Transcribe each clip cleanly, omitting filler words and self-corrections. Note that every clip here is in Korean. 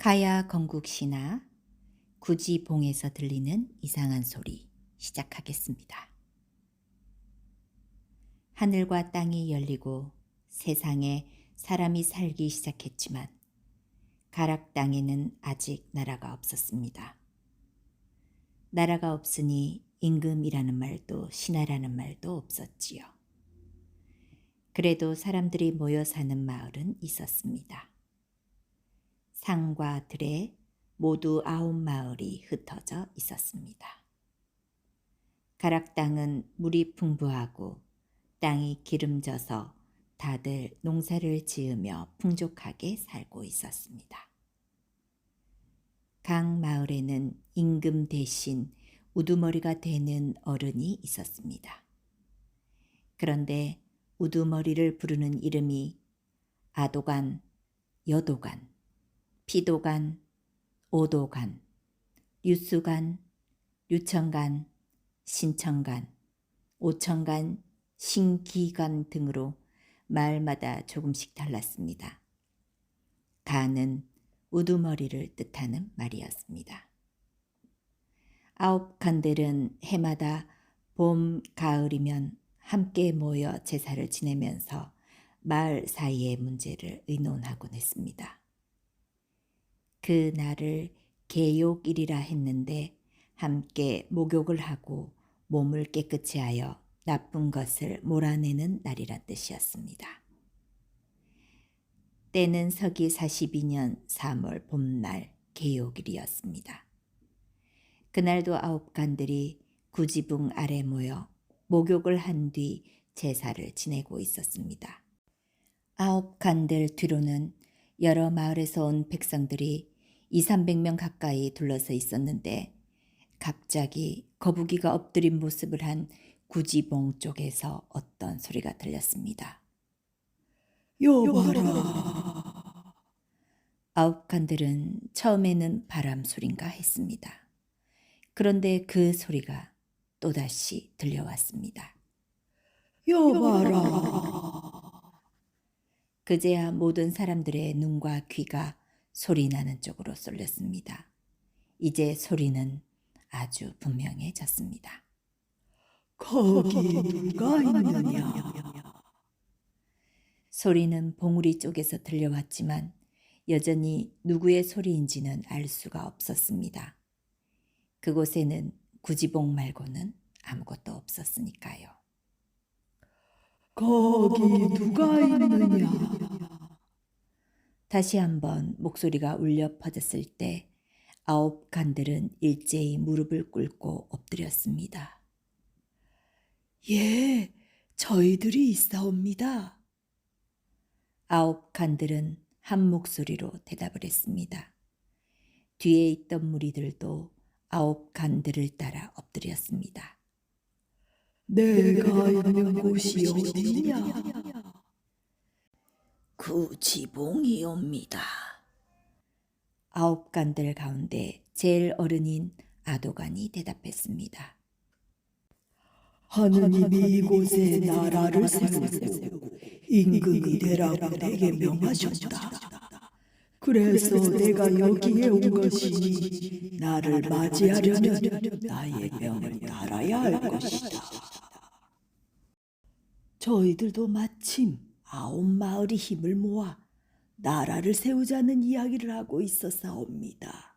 하야 건국시나 구지봉에서 들리는 이상한 소리 시작하겠습니다. 하늘과 땅이 열리고 세상에 사람이 살기 시작했지만 가락 땅에는 아직 나라가 없었습니다. 나라가 없으니 임금이라는 말도 신하라는 말도 없었지요. 그래도 사람들이 모여 사는 마을은 있었습니다. 산과 들에 모두 9마을이 흩어져 있었습니다. 가락 땅은 물이 풍부하고 땅이 기름져서 다들 농사를 지으며 풍족하게 살고 있었습니다. 각 마을에는 임금 대신 우두머리가 되는 어른이 있었습니다. 그런데 우두머리를 부르는 이름이 아도간, 여도간, 피도간, 오도간, 류수간, 류천간, 신천간, 오천간, 신기간 등으로 마을마다 조금씩 달랐습니다. 간은 우두머리를 뜻하는 말이었습니다. 9간들은 해마다 봄, 가을이면 함께 모여 제사를 지내면서 마을 사이의 문제를 의논하곤 했습니다. 그 날을 개욕일이라 했는데 함께 목욕을 하고 몸을 깨끗이 하여 나쁜 것을 몰아내는 날이란 뜻이었습니다. 때는 서기 42년 3월 봄날 개욕일이었습니다. 그날도 9간들이 구지붕 아래 모여 목욕을 한 뒤 제사를 지내고 있었습니다. 9간들 뒤로는 여러 마을에서 온 백성들이 200~300명 가까이 둘러서 있었는데 갑자기 거북이가 엎드린 모습을 한 구지봉 쪽에서 어떤 소리가 들렸습니다. 여봐라. 9간들은 처음에는 바람 소린가 했습니다. 그런데 그 소리가 또다시 들려왔습니다. 여봐라. 그제야 모든 사람들의 눈과 귀가 소리 나는 쪽으로 쏠렸습니다. 이제 소리는 아주 분명해졌습니다. 거기 누가 있느냐? 소리는 봉우리 쪽에서 들려왔지만 여전히 누구의 소리인지는 알 수가 없었습니다. 그곳에는 구지봉 말고는 아무것도 없었으니까요. 거기 누가 있느냐? 다시 한번 목소리가 울려 퍼졌을 때 9간들은 일제히 무릎을 꿇고 엎드렸습니다. 예, 저희들이 있사옵니다. 9간들은 한 목소리로 대답을 했습니다. 뒤에 있던 무리들도 9간들을 따라 엎드렸습니다. 내가 있는 곳이 어디냐? 구지봉이옵니다. 9간들 가운데 제일 어른인 아도간이 대답했습니다. 하느님이 이곳에 나라를 세우고 임금이 되라고 내게 명하셨다. 그래서 내가 여기에 온 것이니 나를 맞이하려면 나의 명을 따라야 할 것이다. 저희들도 마침 9마을이 힘을 모아 나라를 세우자는 이야기를 하고 있었사옵니다.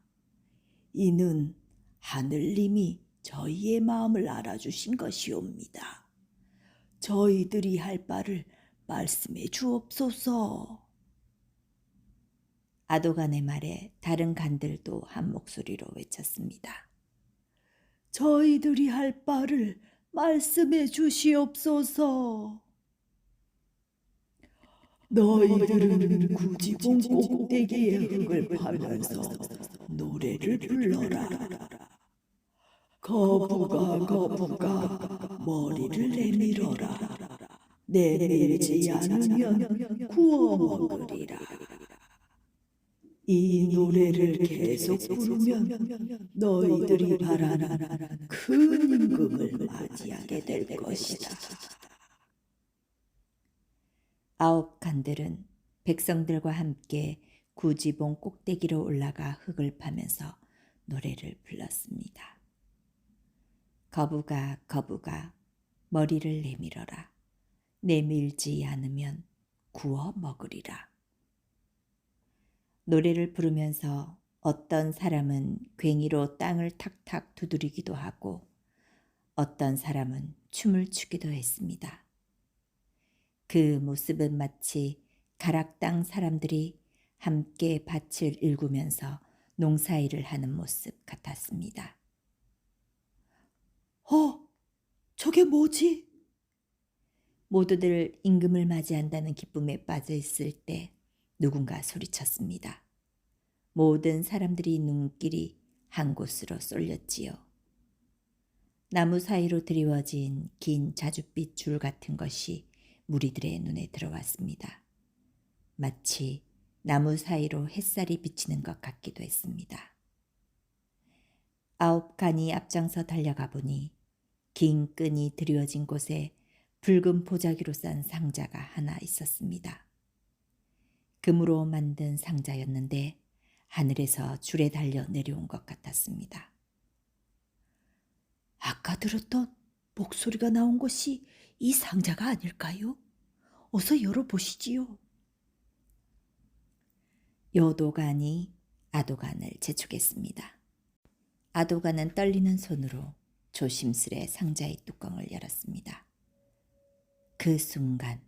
이는 하늘님이 저희의 마음을 알아주신 것이옵니다. 저희들이 할 바를 말씀해 주옵소서. 아도간의 말에 다른 간들도 한 목소리로 외쳤습니다. 저희들이 할 바를 말씀해 주시옵소서. 너희들은 구지봉 꼭대기에 흙을 파면서 노래를 불러라. 거북아 머리를 내밀어라. 내밀지 않으면 구워 먹으리라. 이 노래를 계속 부르면 너희들이 바라는 큰 임금을 맞이하게 될 것이다. 9간들은 백성들과 함께 구지봉 꼭대기로 올라가 흙을 파면서 노래를 불렀습니다. 거북아 거북아 머리를 내밀어라. 내밀지 않으면 구워 먹으리라. 노래를 부르면서 어떤 사람은 괭이로 땅을 탁탁 두드리기도 하고 어떤 사람은 춤을 추기도 했습니다. 그 모습은 마치 가락당 사람들이 함께 밭을 일구면서 농사일을 하는 모습 같았습니다. 저게 뭐지? 모두들 임금을 맞이한다는 기쁨에 빠져 있을 때 누군가 소리쳤습니다. 모든 사람들이 눈길이 한 곳으로 쏠렸지요. 나무 사이로 드리워진 긴 자줏빛 줄 같은 것이 무리들의 눈에 들어왔습니다. 마치 나무 사이로 햇살이 비치는 것 같기도 했습니다. 9간이 앞장서 달려가 보니 긴 끈이 드리워진 곳에 붉은 보자기로 싼 상자가 하나 있었습니다. 금으로 만든 상자였는데 하늘에서 줄에 달려 내려온 것 같았습니다. 아까 들었던 목소리가 나온 것이 이 상자가 아닐까요? 어서 열어보시지요. 요도간이 아도간을 재촉했습니다. 아도간은 떨리는 손으로 조심스레 상자의 뚜껑을 열었습니다. 그 순간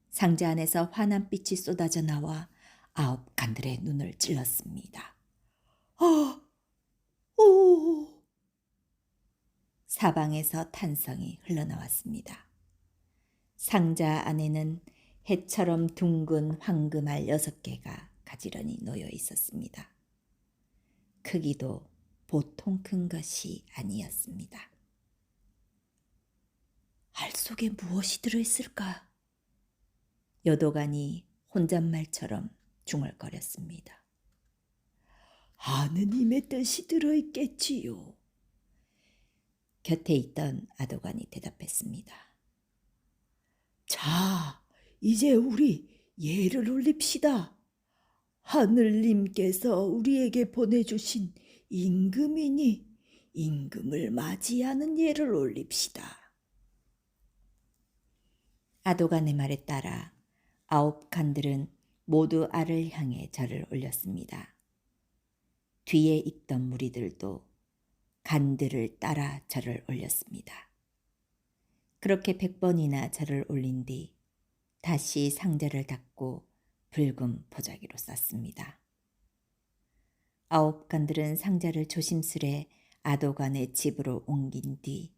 상자 안에서 환한 빛이 쏟아져 나와 9간들의 눈을 찔렀습니다. 오! 사방에서 탄성이 흘러나왔습니다. 상자 안에는 해처럼 둥근 황금알 6개가 가지런히 놓여 있었습니다. 크기도 보통 큰 것이 아니었습니다. 알 속에 무엇이 들어있을까? 여도간이 혼잣말처럼 중얼거렸습니다. 하느님의 뜻이 들어있겠지요. 곁에 있던 아도간이 대답했습니다. 자, 이제 우리 예를 올립시다. 하늘님께서 우리에게 보내주신 임금이니 임금을 맞이하는 예를 올립시다. 아도간의 말에 따라 9간들은 모두 알을 향해 절을 올렸습니다. 뒤에 있던 무리들도 간들을 따라 절을 올렸습니다. 그렇게 100번이나 절을 올린 뒤 다시 상자를 닫고 붉은 보자기로 쌌습니다. 9간들은 상자를 조심스레 아도간의 집으로 옮긴 뒤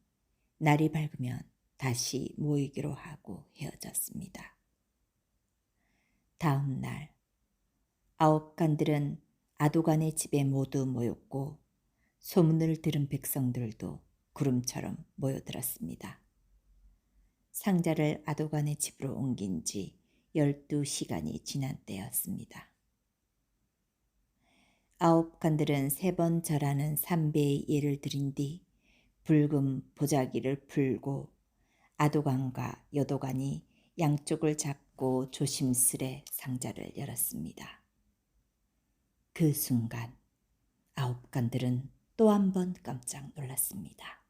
날이 밝으면 다시 모이기로 하고 헤어졌습니다. 다음 날 9간들은 아도간의 집에 모두 모였고 소문을 들은 백성들도 구름처럼 모여들었습니다. 상자를 아도간의 집으로 옮긴 지 12시간이 지난 때였습니다. 9간들은 3번 절하는 3배의 예를 드린 뒤 붉은 보자기를 풀고 아도간과 여도간이 양쪽을 잡고 조심스레 상자를 열었습니다. 그 순간 9간들은 또 한 번 깜짝 놀랐습니다.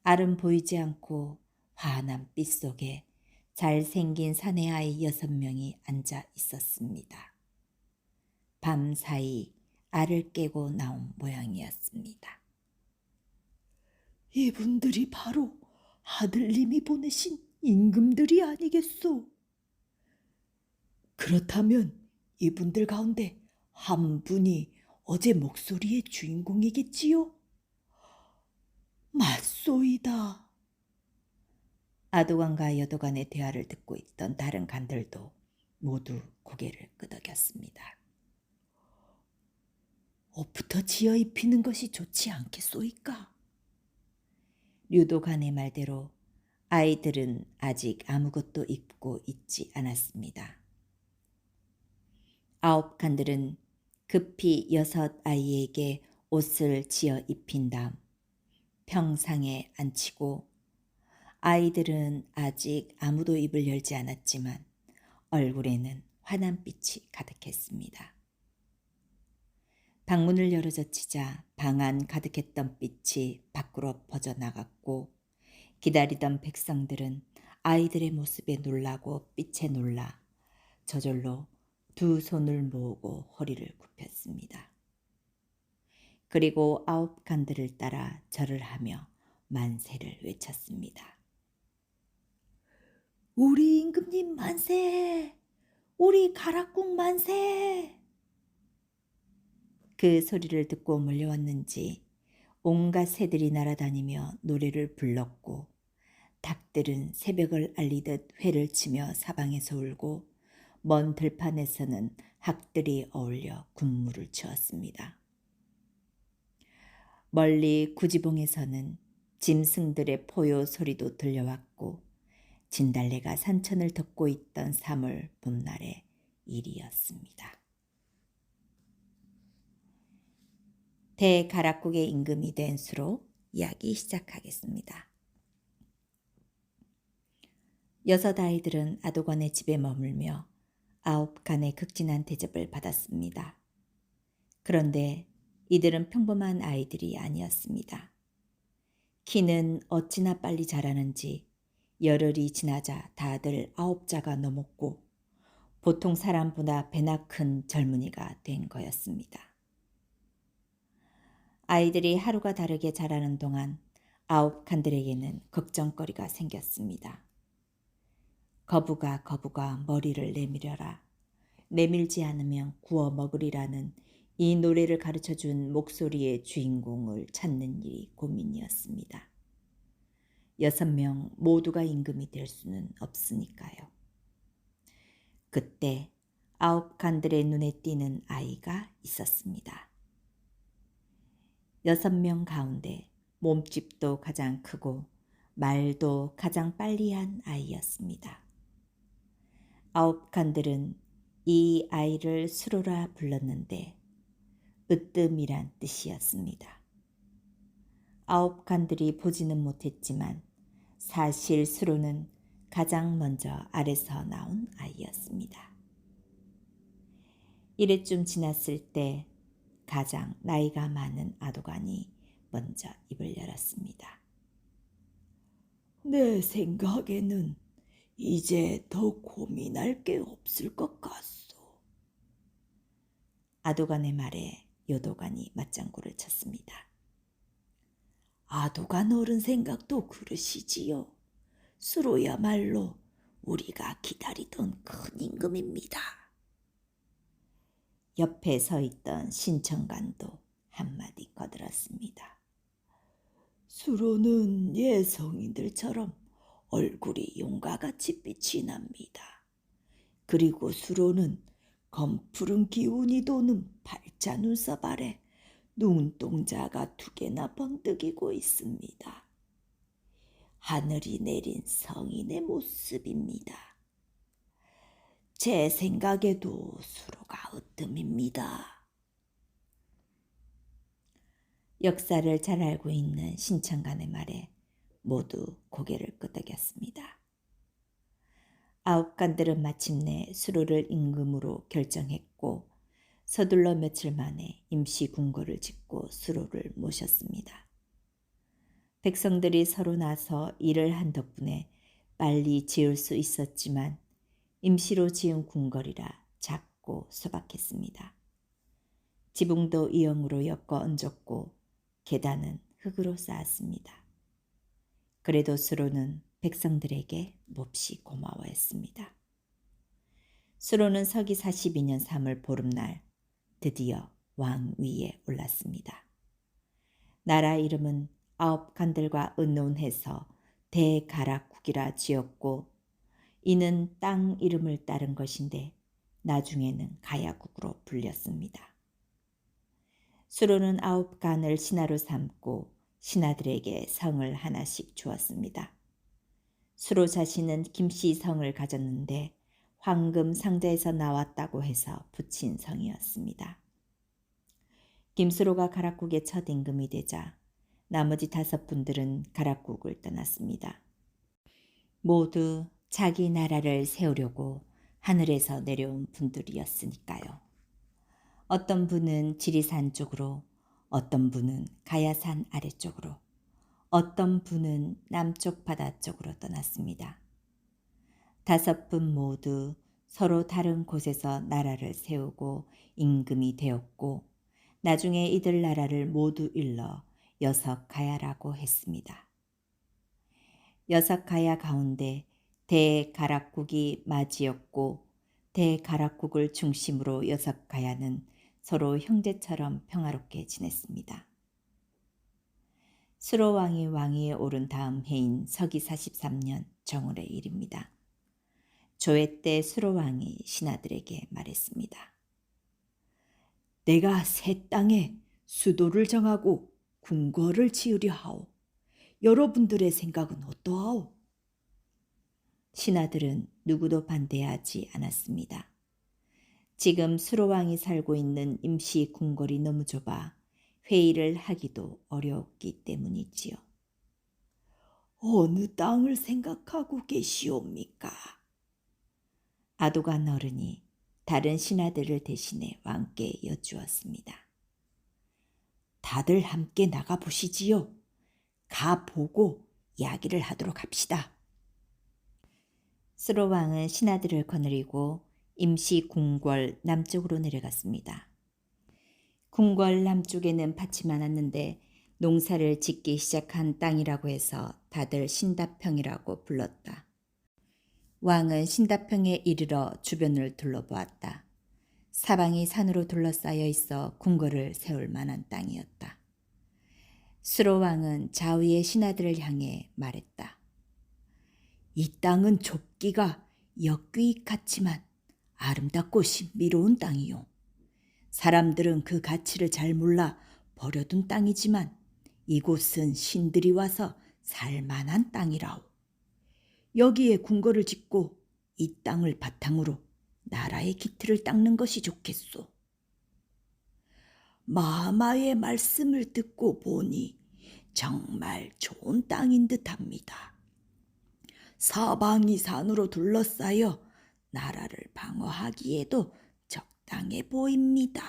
알은 보이지 않고 환한 빛 속에 잘생긴 사내 아이 6명이 앉아 있었습니다. 밤사이 알을 깨고 나온 모양이었습니다. 이분들이 바로 하늘님이 보내신 임금들이 아니겠소? 그렇다면 이분들 가운데 한 분이 어제 목소리의 주인공이겠지요? 맞소이다. 아도간과 여도간의 대화를 듣고 있던 다른 간들도 모두 고개를 끄덕였습니다. 옷부터 지어 입히는 것이 좋지 않겠소이까? 류도간의 말대로 아이들은 아직 아무것도 입고 있지 않았습니다. 9간들은 급히 6아이에게 옷을 지어 입힌 다음 평상에 앉히고 아이들은 아직 아무도 입을 열지 않았지만 얼굴에는 환한 빛이 가득했습니다. 방문을 열어젖히자 방 안 가득했던 빛이 밖으로 퍼져나갔고 기다리던 백성들은 아이들의 모습에 놀라고 빛에 놀라 저절로 두 손을 모으고 허리를 굽혔습니다. 그리고 9간들을 따라 절을 하며 만세를 외쳤습니다. 우리 임금님 만세! 우리 가락국 만세! 그 소리를 듣고 몰려왔는지 온갖 새들이 날아다니며 노래를 불렀고 닭들은 새벽을 알리듯 회를 치며 사방에서 울고 먼 들판에서는 학들이 어울려 군무를 치웠습니다. 멀리 구지봉에서는 짐승들의 포효 소리도 들려왔고 진달래가 산천을 덮고 있던 3월 봄날의 일이었습니다. 대가락국의 임금이 된 수로 이야기 시작하겠습니다. 6 아이들은 아도건의 집에 머물며 9간의 극진한 대접을 받았습니다. 그런데 이들은 평범한 아이들이 아니었습니다. 키는 어찌나 빨리 자라는지 열흘이 지나자 다들 9자가 넘었고 보통 사람보다 배나 큰 젊은이가 된 거였습니다. 아이들이 하루가 다르게 자라는 동안 9간들에게는 걱정거리가 생겼습니다. 거부가 머리를 내밀어라. 내밀지 않으면 구워 먹으리라는 이 노래를 가르쳐준 목소리의 주인공을 찾는 일이 고민이었습니다. 6명 모두가 임금이 될 수는 없으니까요. 그때 9간들의 눈에 띄는 아이가 있었습니다. 6명 가운데 몸집도 가장 크고 말도 가장 빨리 한 아이였습니다. 9간들은 이 아이를 수로라 불렀는데 으뜸이란 뜻이었습니다. 9간들이 보지는 못했지만 사실 수로는 가장 먼저 알에서 나온 아이였습니다. 이래쯤 지났을 때 가장 나이가 많은 아도간이 먼저 입을 열었습니다. 내 생각에는 이제 더 고민할 게 없을 것 같소. 아도간의 말에 요도간이 맞장구를 쳤습니다. 아도간 어른 생각도 그러시지요. 수로야말로 우리가 기다리던 큰 임금입니다. 옆에 서 있던 신청관도 한마디 거들었습니다. 수로는 예성인들처럼 얼굴이 용과같이 빛이 납니다. 그리고 수로는 검푸른 기운이 도는 팔자 눈썹 아래 눈동자가 2개나 번뜩이고 있습니다. 하늘이 내린 성인의 모습입니다. 제 생각에도 수로가 으뜸입니다. 역사를 잘 알고 있는 신청관의 말에 모두 고개를 끄덕였습니다. 9간들은 마침내 수로를 임금으로 결정했고 서둘러 며칠 만에 임시 궁궐을 짓고 수로를 모셨습니다. 백성들이 서로 나서 일을 한 덕분에 빨리 지을 수 있었지만 임시로 지은 궁궐이라 작고 소박했습니다. 지붕도 이형으로 엮어 얹었고 계단은 흙으로 쌓았습니다. 그래도 수로는 백성들에게 몹시 고마워했습니다. 수로는 서기 42년 3월 보름날 드디어 왕위에 올랐습니다. 나라 이름은 9간들과 의논해서 대가락국이라 지었고 이는 땅 이름을 따른 것인데 나중에는 가야국으로 불렸습니다. 수로는 9간을 신하로 삼고 신하들에게 성을 하나씩 주었습니다. 수로 자신은 김씨성을 가졌는데 황금 상자에서 나왔다고 해서 붙인 성이었습니다. 김수로가 가락국의 첫 임금이 되자 나머지 5분들은 가락국을 떠났습니다. 모두 자기 나라를 세우려고 하늘에서 내려온 분들이었으니까요. 어떤 분은 지리산 쪽으로, 어떤 분은 가야산 아래쪽으로, 어떤 분은 남쪽 바다 쪽으로 떠났습니다. 5분 모두 서로 다른 곳에서 나라를 세우고 임금이 되었고 나중에 이들 나라를 모두 일러 6가야라고 했습니다. 6가야 가운데 대가락국이 맞이였고 대가락국을 중심으로 6가야는 서로 형제처럼 평화롭게 지냈습니다. 수로왕이 왕위에 오른 다음 해인 서기 43년 정월의 일입니다. 조회 때 수로왕이 신하들에게 말했습니다. 내가 새 땅에 수도를 정하고 궁궐을 지으려 하오. 여러분들의 생각은 어떠하오? 신하들은 누구도 반대하지 않았습니다. 지금 수로왕이 살고 있는 임시 궁궐이 너무 좁아 회의를 하기도 어려웠기 때문이지요. 어느 땅을 생각하고 계시옵니까? 아도간 어른이 다른 신하들을 대신해 왕께 여쭈었습니다. 다들 함께 나가보시지요. 가보고 이야기를 하도록 합시다. 수로왕은 신하들을 거느리고 임시 궁궐 남쪽으로 내려갔습니다. 궁궐 남쪽에는 밭이 많았는데 농사를 짓기 시작한 땅이라고 해서 다들 신다평이라고 불렀다. 왕은 신다평에 이르러 주변을 둘러보았다. 사방이 산으로 둘러싸여 있어 궁궐을 세울 만한 땅이었다. 수로왕은 자위의 신하들을 향해 말했다. 이 땅은 좁기가 역귀 같지만 아름답고 신비로운 땅이요. 사람들은 그 가치를 잘 몰라 버려둔 땅이지만 이곳은 신들이 와서 살만한 땅이라오. 여기에 궁궐을 짓고 이 땅을 바탕으로 나라의 기틀을 닦는 것이 좋겠소. 마마의 말씀을 듣고 보니 정말 좋은 땅인 듯합니다. 사방이 산으로 둘러싸여 나라를 방어하기에도 적당해 보입니다.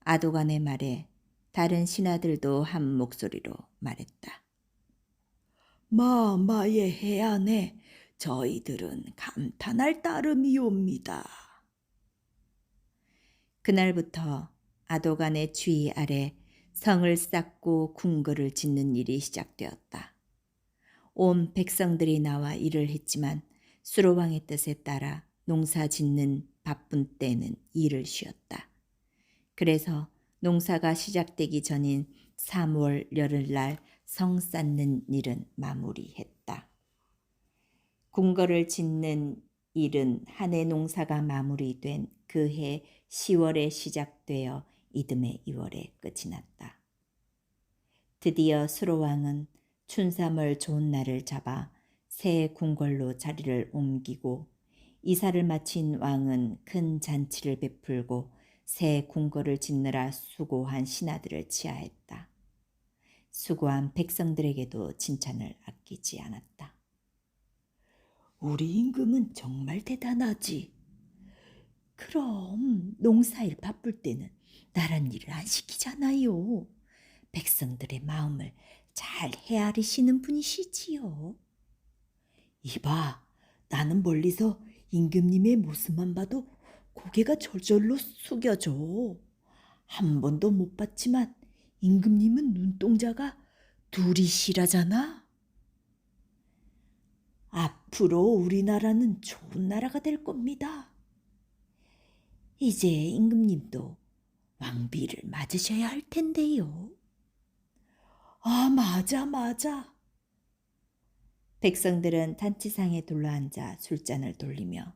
아도간의 말에 다른 신하들도 한 목소리로 말했다. 마마의 해안에 저희들은 감탄할 따름이옵니다. 그날부터 아도간의 주의 아래 성을 쌓고 궁궐을 짓는 일이 시작되었다. 온 백성들이 나와 일을 했지만 수로왕의 뜻에 따라 농사 짓는 바쁜 때는 일을 쉬었다. 그래서 농사가 시작되기 전인 3월 열흘날 성 쌓는 일은 마무리했다. 궁궐을 짓는 일은 한 해 농사가 마무리된 그 해 10월에 시작되어 이듬해 2월에 끝이 났다. 드디어 수로왕은 춘삼월 좋은 날을 잡아 새 궁궐로 자리를 옮기고 이사를 마친 왕은 큰 잔치를 베풀고 새 궁궐을 짓느라 수고한 신하들을 치하했다. 수고한 백성들에게도 칭찬을 아끼지 않았다. 우리 임금은 정말 대단하지. 그럼 농사일 바쁠 때는 나란 일을 안 시키잖아요. 백성들의 마음을 잘 헤아리시는 분이시지요. 이봐, 나는 멀리서 임금님의 모습만 봐도 고개가 절절로 숙여져. 한 번도 못 봤지만 임금님은 눈동자가 둘이시라잖아. 앞으로 우리나라는 좋은 나라가 될 겁니다. 이제 임금님도 왕비를 맞으셔야 할 텐데요. 아, 맞아. 백성들은 단치상에 둘러앉아 술잔을 돌리며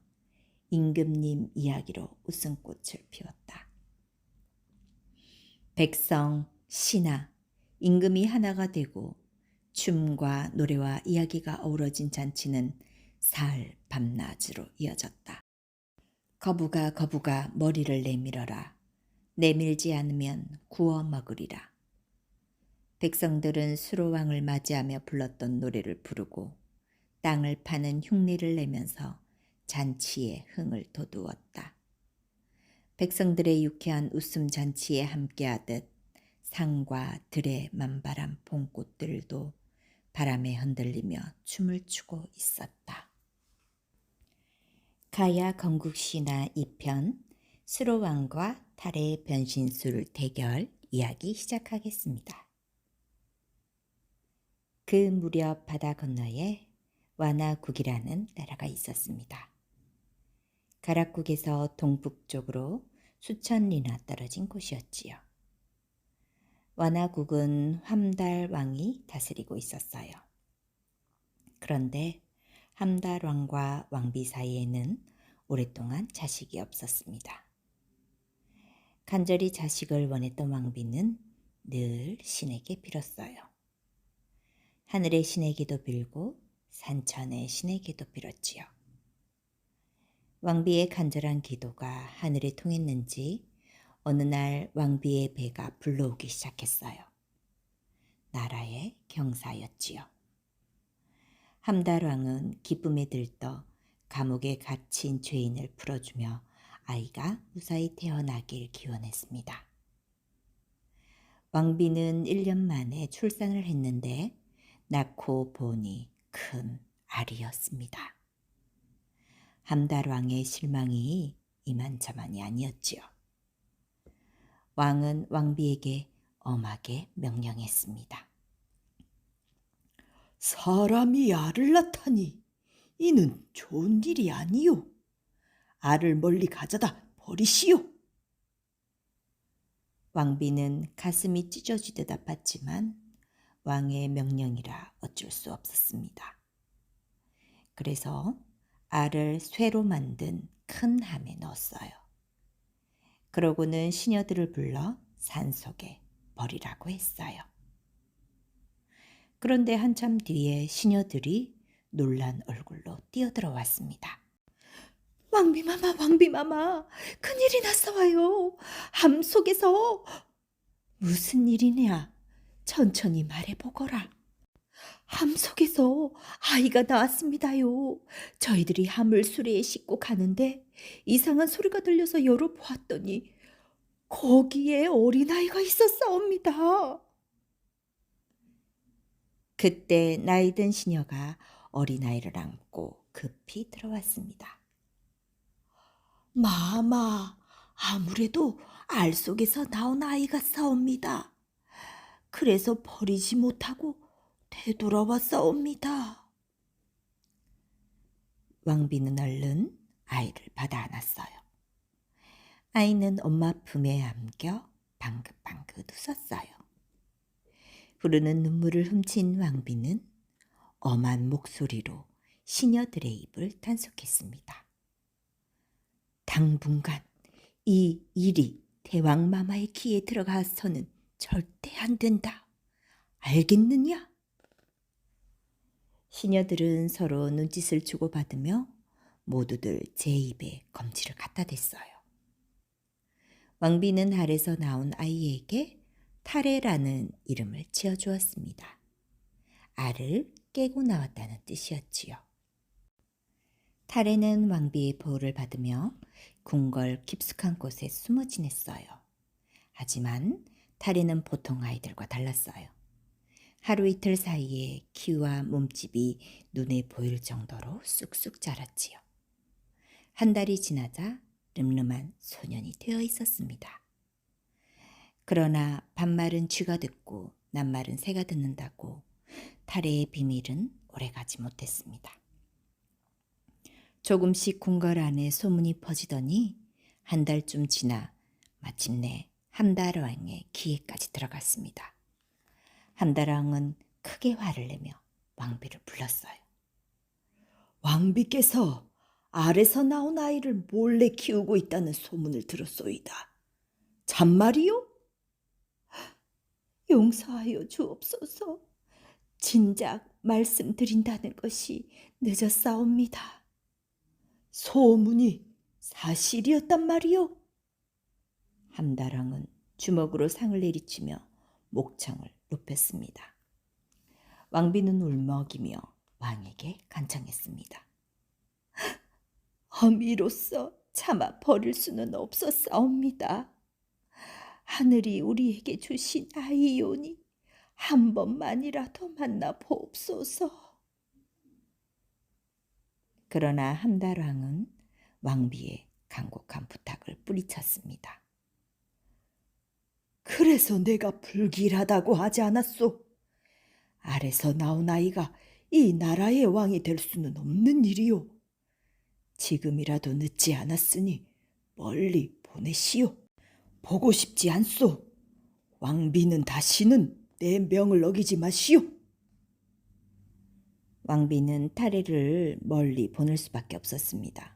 임금님 이야기로 웃음꽃을 피웠다. 백성, 신하, 임금이 하나가 되고 춤과 노래와 이야기가 어우러진 잔치는 사흘 밤낮으로 이어졌다. 거부가 머리를 내밀어라. 내밀지 않으면 구워 먹으리라. 백성들은 수로왕을 맞이하며 불렀던 노래를 부르고 땅을 파는 흉내를 내면서 잔치에 흥을 돋우었다. 백성들의 유쾌한 웃음 잔치에 함께하듯 상과 들의 만발한 봄꽃들도 바람에 흔들리며 춤을 추고 있었다. 가야 건국신화 2편 수로왕과 탈의 변신술 대결 이야기 시작하겠습니다. 그 무렵 바다 건너에 완화국이라는 나라가 있었습니다. 가락국에서 동북쪽으로 수천 리나 떨어진 곳이었지요. 완화국은 함달 왕이 다스리고 있었어요. 그런데 함달 왕과 왕비 사이에는 오랫동안 자식이 없었습니다. 간절히 자식을 원했던 왕비는 늘 신에게 빌었어요. 하늘의 신에게도 빌고 산천의 신에게도 빌었지요. 왕비의 간절한 기도가 하늘에 통했는지 어느 날 왕비의 배가 불러오기 시작했어요. 나라의 경사였지요. 함달왕은 기쁨에 들떠 감옥에 갇힌 죄인을 풀어주며 아이가 무사히 태어나길 기원했습니다. 왕비는 1년 만에 출산을 했는데 낳고 보니 큰 알이었습니다. 함달왕의 실망이 이만저만이 아니었지요. 왕은 왕비에게 엄하게 명령했습니다. 사람이 알을 낳다니 이는 좋은 일이 아니요. 알을 멀리 가져다 버리시오. 왕비는 가슴이 찢어지듯 아팠지만 왕의 명령이라 어쩔 수 없었습니다. 그래서 알을 쇠로 만든 큰 함에 넣었어요. 그러고는 시녀들을 불러 산속에 버리라고 했어요. 그런데 한참 뒤에 시녀들이 놀란 얼굴로 뛰어들어왔습니다. 왕비마마, 왕비마마, 큰일이 났어요. 함 속에서. 무슨 일이냐? 천천히 말해보거라. 함 속에서 아이가 나왔습니다요. 저희들이 함을 수레에 싣고 가는데 이상한 소리가 들려서 열어보았더니 거기에 어린아이가 있었사옵니다. 그때 나이든 시녀가 어린아이를 안고 급히 들어왔습니다. 마마, 아무래도 알 속에서 나온 아이가 싸웁니다. 그래서 버리지 못하고 되돌아왔사옵니다. 왕비는 얼른 아이를 받아 안았어요. 아이는 엄마 품에 안겨 방긋방긋 웃었어요. 흐르는 눈물을 훔친 왕비는 엄한 목소리로 시녀들의 입을 단속했습니다. 당분간 이 일이 대왕마마의 귀에 들어가서는 절대 안 된다. 알겠느냐? 시녀들은 서로 눈짓을 주고받으며 모두들 제 입에 검지를 갖다 댔어요. 왕비는 알에서 나온 아이에게 타레라는 이름을 지어주었습니다. 알을 깨고 나왔다는 뜻이었지요. 타레는 왕비의 보호를 받으며 궁궐 깊숙한 곳에 숨어 지냈어요. 하지만 타레는 보통 아이들과 달랐어요. 하루 이틀 사이에 키와 몸집이 눈에 보일 정도로 쑥쑥 자랐지요. 한 달이 지나자 름름한 소년이 되어 있었습니다. 그러나 반말은 쥐가 듣고 낱말은 새가 듣는다고 타레의 비밀은 오래가지 못했습니다. 조금씩 궁궐 안에 소문이 퍼지더니 한 달쯤 지나 마침내 함달왕의 귀에까지 들어갔습니다. 함달왕은 크게 화를 내며 왕비를 불렀어요. 왕비께서 알에서 나온 아이를 몰래 키우고 있다는 소문을 들었소이다. 참말이요? 용서하여 주옵소서. 진작 말씀드린다는 것이 늦었사옵니다. 소문이 사실이었단 말이요? 함달왕은 주먹으로 상을 내리치며 목청을 높였습니다. 왕비는 울먹이며 왕에게 간청했습니다. 어미로서 차마 버릴 수는 없었사옵니다. 하늘이 우리에게 주신 아이오니 한 번만이라도 만나 보옵소서. 그러나 함달왕은 왕비의 간곡한 부탁을 뿌리쳤습니다. 그래서 내가 불길하다고 하지 않았소. 아래서 나온 아이가 이 나라의 왕이 될 수는 없는 일이오. 지금이라도 늦지 않았으니 멀리 보내시오. 보고 싶지 않소. 왕비는 다시는 내 명을 어기지 마시오. 왕비는 타레를 멀리 보낼 수밖에 없었습니다.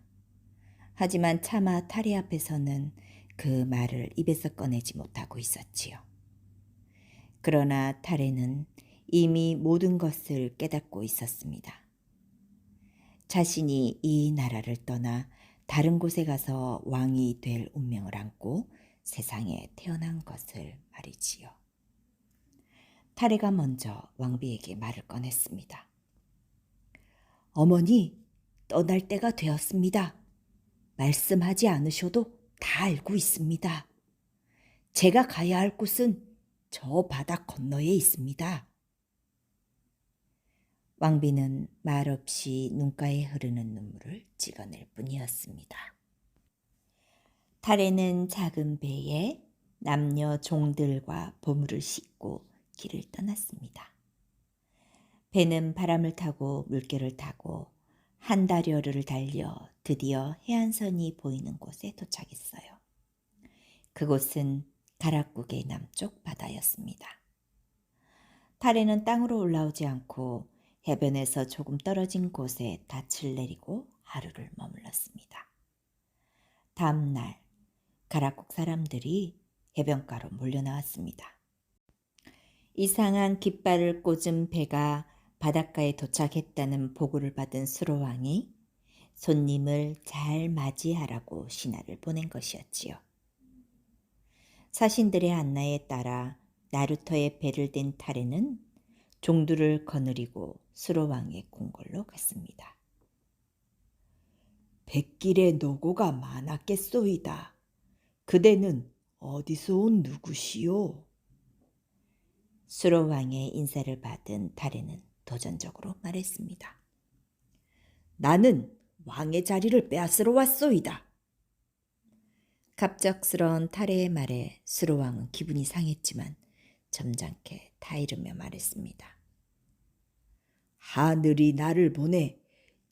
하지만 차마 타레 앞에서는 그 말을 입에서 꺼내지 못하고 있었지요. 그러나 타레는 이미 모든 것을 깨닫고 있었습니다. 자신이 이 나라를 떠나 다른 곳에 가서 왕이 될 운명을 안고 세상에 태어난 것을 말이지요. 타레가 먼저 왕비에게 말을 꺼냈습니다. 어머니, 떠날 때가 되었습니다. 말씀하지 않으셔도 다 알고 있습니다. 제가 가야 할 곳은 저 바다 건너에 있습니다. 왕비는 말없이 눈가에 흐르는 눈물을 찍어낼 뿐이었습니다. 타레는 작은 배에 남녀 종들과 보물을 싣고 길을 떠났습니다. 배는 바람을 타고 물결을 타고 한 달여를 달려 드디어 해안선이 보이는 곳에 도착했어요. 그곳은 가락국의 남쪽 바다였습니다. 타레는 땅으로 올라오지 않고 해변에서 조금 떨어진 곳에 닻을 내리고 하루를 머물렀습니다. 다음 날 가락국 사람들이 해변가로 몰려나왔습니다. 이상한 깃발을 꽂은 배가 바닷가에 도착했다는 보고를 받은 수로왕이 손님을 잘 맞이하라고 신하를 보낸 것이었지요. 사신들의 안내에 따라 나루터의 배를 댄 타레는 종두를 거느리고 수로왕의 궁궐로 갔습니다. 백길에 노고가 많았겠소이다. 그대는 어디서 온 누구시오? 수로왕의 인사를 받은 타레는 도전적으로 말했습니다. 나는 왕의 자리를 빼앗으러 왔소이다. 갑작스러운 타레의 말에 수로왕은 기분이 상했지만 점잖게 타이르며 말했습니다. 하늘이 나를 보내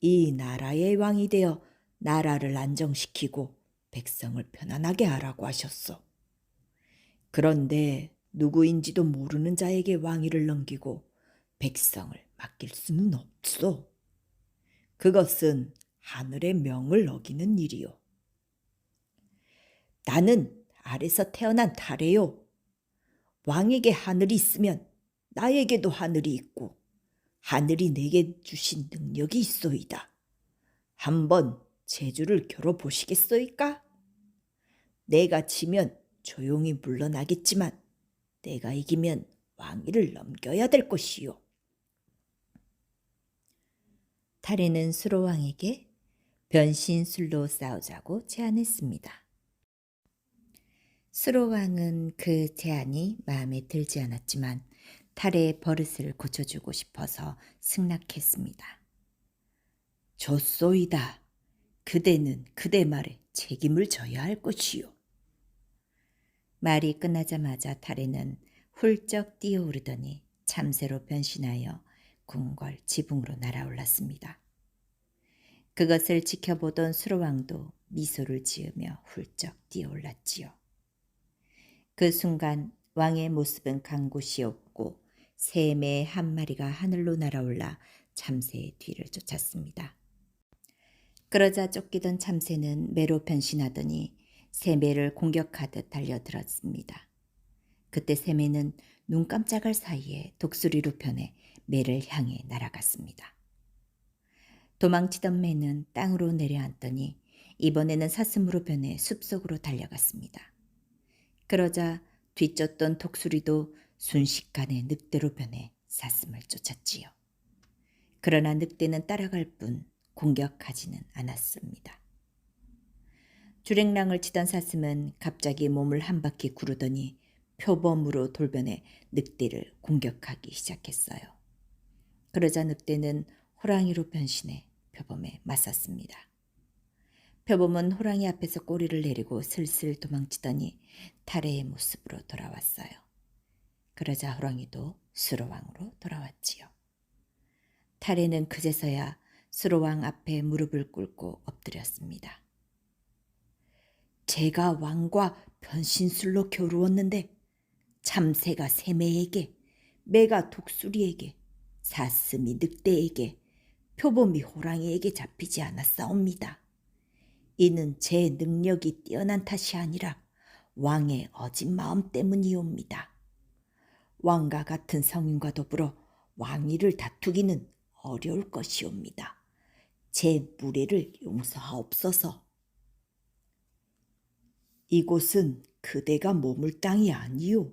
이 나라의 왕이 되어 나라를 안정시키고 백성을 편안하게 하라고 하셨소. 그런데 누구인지도 모르는 자에게 왕위를 넘기고 백성을 맡길 수는 없소. 그것은 하늘의 명을 어기는 일이요. 나는 아래서 태어난 타레요. 왕에게 하늘이 있으면 나에게도 하늘이 있고 하늘이 내게 주신 능력이 있소이다. 한번 제주를 겨뤄보시겠소이까? 내가 지면 조용히 물러나겠지만 내가 이기면 왕위를 넘겨야 될 것이요. 타레는 수로왕에게 변신술로 싸우자고 제안했습니다. 수로왕은 그 제안이 마음에 들지 않았지만 타레의 버릇을 고쳐주고 싶어서 승낙했습니다. 좋소이다. 그대는 그대 말에 책임을 져야 할 것이요. 말이 끝나자마자 타레는 훌쩍 뛰어오르더니 참새로 변신하여 궁궐 지붕으로 날아올랐습니다. 그것을 지켜보던 수로왕도 미소를 지으며 훌쩍 뛰어올랐지요. 그 순간 왕의 모습은 간 곳이 없고 새 매 한 마리가 하늘로 날아올라 참새의 뒤를 쫓았습니다. 그러자 쫓기던 참새는 매로 변신하더니 새매를 공격하듯 달려들었습니다. 그때 새매는 눈 깜짝할 사이에 독수리로 변해 매를 향해 날아갔습니다. 도망치던 매는 땅으로 내려앉더니 이번에는 사슴으로 변해 숲속으로 달려갔습니다. 그러자 뒤쫓던 독수리도 순식간에 늑대로 변해 사슴을 쫓았지요. 그러나 늑대는 따라갈 뿐 공격하지는 않았습니다. 주랭랑을 치던 사슴은 갑자기 몸을 한 바퀴 구르더니 표범으로 돌변해 늑대를 공격하기 시작했어요. 그러자 늑대는 호랑이로 변신해 표범에 맞섰습니다. 표범은 호랑이 앞에서 꼬리를 내리고 슬슬 도망치더니 타레의 모습으로 돌아왔어요. 그러자 호랑이도 수로왕으로 돌아왔지요. 타레는 그제서야 수로왕 앞에 무릎을 꿇고 엎드렸습니다. 제가 왕과 변신술로 겨루었는데 참새가 새매에게, 매가 독수리에게, 사슴이 늑대에게, 표범이 호랑이에게 잡히지 않았사옵니다. 이는 제 능력이 뛰어난 탓이 아니라 왕의 어진 마음 때문이옵니다. 왕과 같은 성인과 더불어 왕위를 다투기는 어려울 것이옵니다. 제 무례를 용서하옵소서. 이곳은 그대가 머물 땅이 아니오.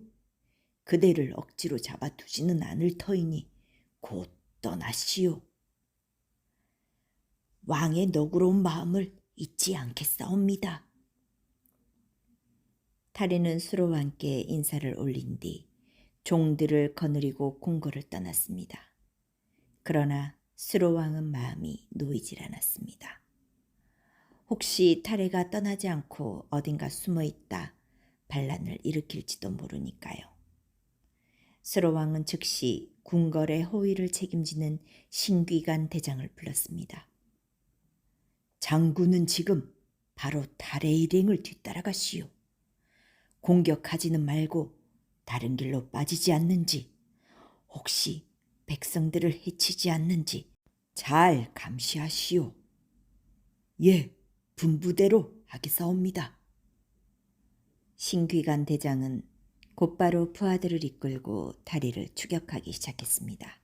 그대를 억지로 잡아두지는 않을 터이니 곧 떠나시오. 왕의 너그러운 마음을 잊지 않겠사옵니다. 타레는 수로왕께 인사를 올린 뒤 종들을 거느리고 궁궐을 떠났습니다. 그러나 수로왕은 마음이 놓이질 않았습니다. 혹시 타레가 떠나지 않고 어딘가 숨어있다 반란을 일으킬지도 모르니까요. 수로왕은 즉시 궁궐의 호위를 책임지는 신귀관 대장을 불렀습니다. 장군은 지금 바로 달의 일행을 뒤따라가시오. 공격하지는 말고 다른 길로 빠지지 않는지, 혹시 백성들을 해치지 않는지 잘 감시하시오. 예, 분부대로 하겠사옵니다. 신귀관 대장은 곧바로 부하들을 이끌고 다리를 추격하기 시작했습니다.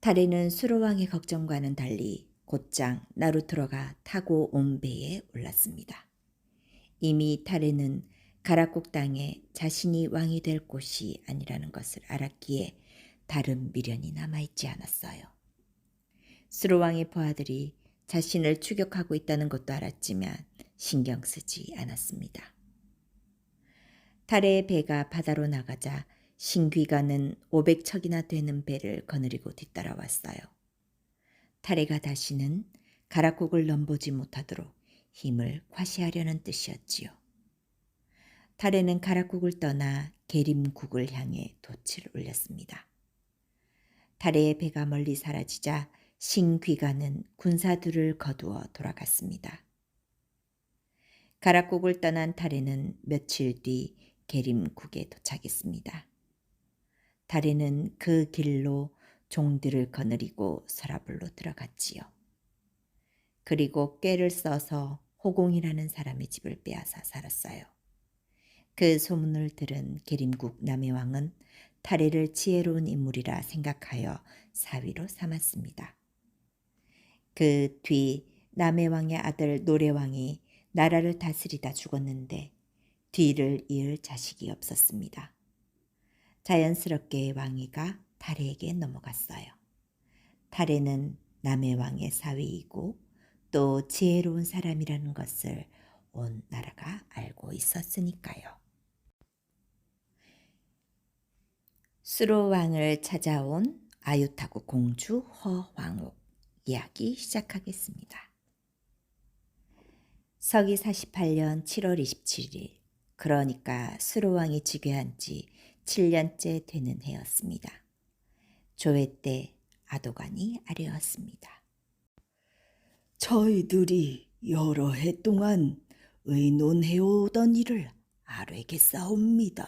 다리는 수로왕의 걱정과는 달리 곧장 나루토로가 타고 온 배에 올랐습니다. 이미 타레는 가라국 땅에 자신이 왕이 될 곳이 아니라는 것을 알았기에 다른 미련이 남아있지 않았어요. 수로왕의 부하들이 자신을 추격하고 있다는 것도 알았지만 신경 쓰지 않았습니다. 타레의 배가 바다로 나가자 신귀관은 500척이나 되는 배를 거느리고 뒤따라왔어요. 타레가 다시는 가라국을 넘보지 못하도록 힘을 과시하려는 뜻이었지요. 타레는 가라국을 떠나 게림국을 향해 돛을 올렸습니다. 타레의 배가 멀리 사라지자 신귀관은 군사들을 거두어 돌아갔습니다. 가라국을 떠난 타레는 며칠 뒤 게림국에 도착했습니다. 타레는 그 길로 종들을 거느리고 서라불로 들어갔지요. 그리고 꾀를 써서 호공이라는 사람의 집을 빼앗아 살았어요. 그 소문을 들은 게림국 남해왕은 타레를 지혜로운 인물이라 생각하여 사위로 삼았습니다. 그 뒤 남해왕의 아들 노래왕이 나라를 다스리다 죽었는데 뒤를 이을 자식이 없었습니다. 자연스럽게 왕위가 타레에게 넘어갔어요. 타레는 남해왕의 사위이고 또 지혜로운 사람이라는 것을 온 나라가 알고 있었으니까요. 수로왕을 찾아온 아유타구 공주 허황옥 이야기 시작하겠습니다. 서기 48년 7월 27일, 그러니까 수로왕이 즉위한 지 7년째 되는 해였습니다. 조회 때 아도관이 아뢰었습니다. 저희들이 여러 해 동안 의논해오던 일을 아뢰겠사옵니다.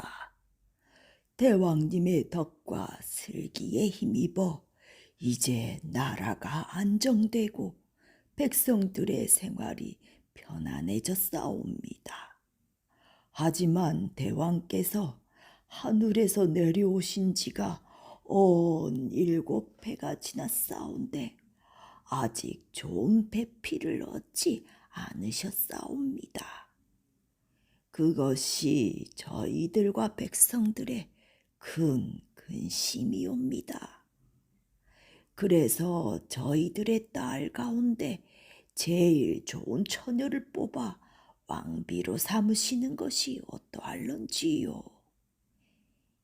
대왕님의 덕과 슬기에 힘입어 이제 나라가 안정되고 백성들의 생활이 편안해졌사옵니다. 하지만 대왕께서 하늘에서 내려오신 지가 온 7해가 지났사온데 아직 좋은 배필을 얻지 않으셨사옵니다. 그것이 저희들과 백성들의 큰 근심이옵니다. 그래서 저희들의 딸 가운데 제일 좋은 처녀를 뽑아 왕비로 삼으시는 것이 어떠할런지요.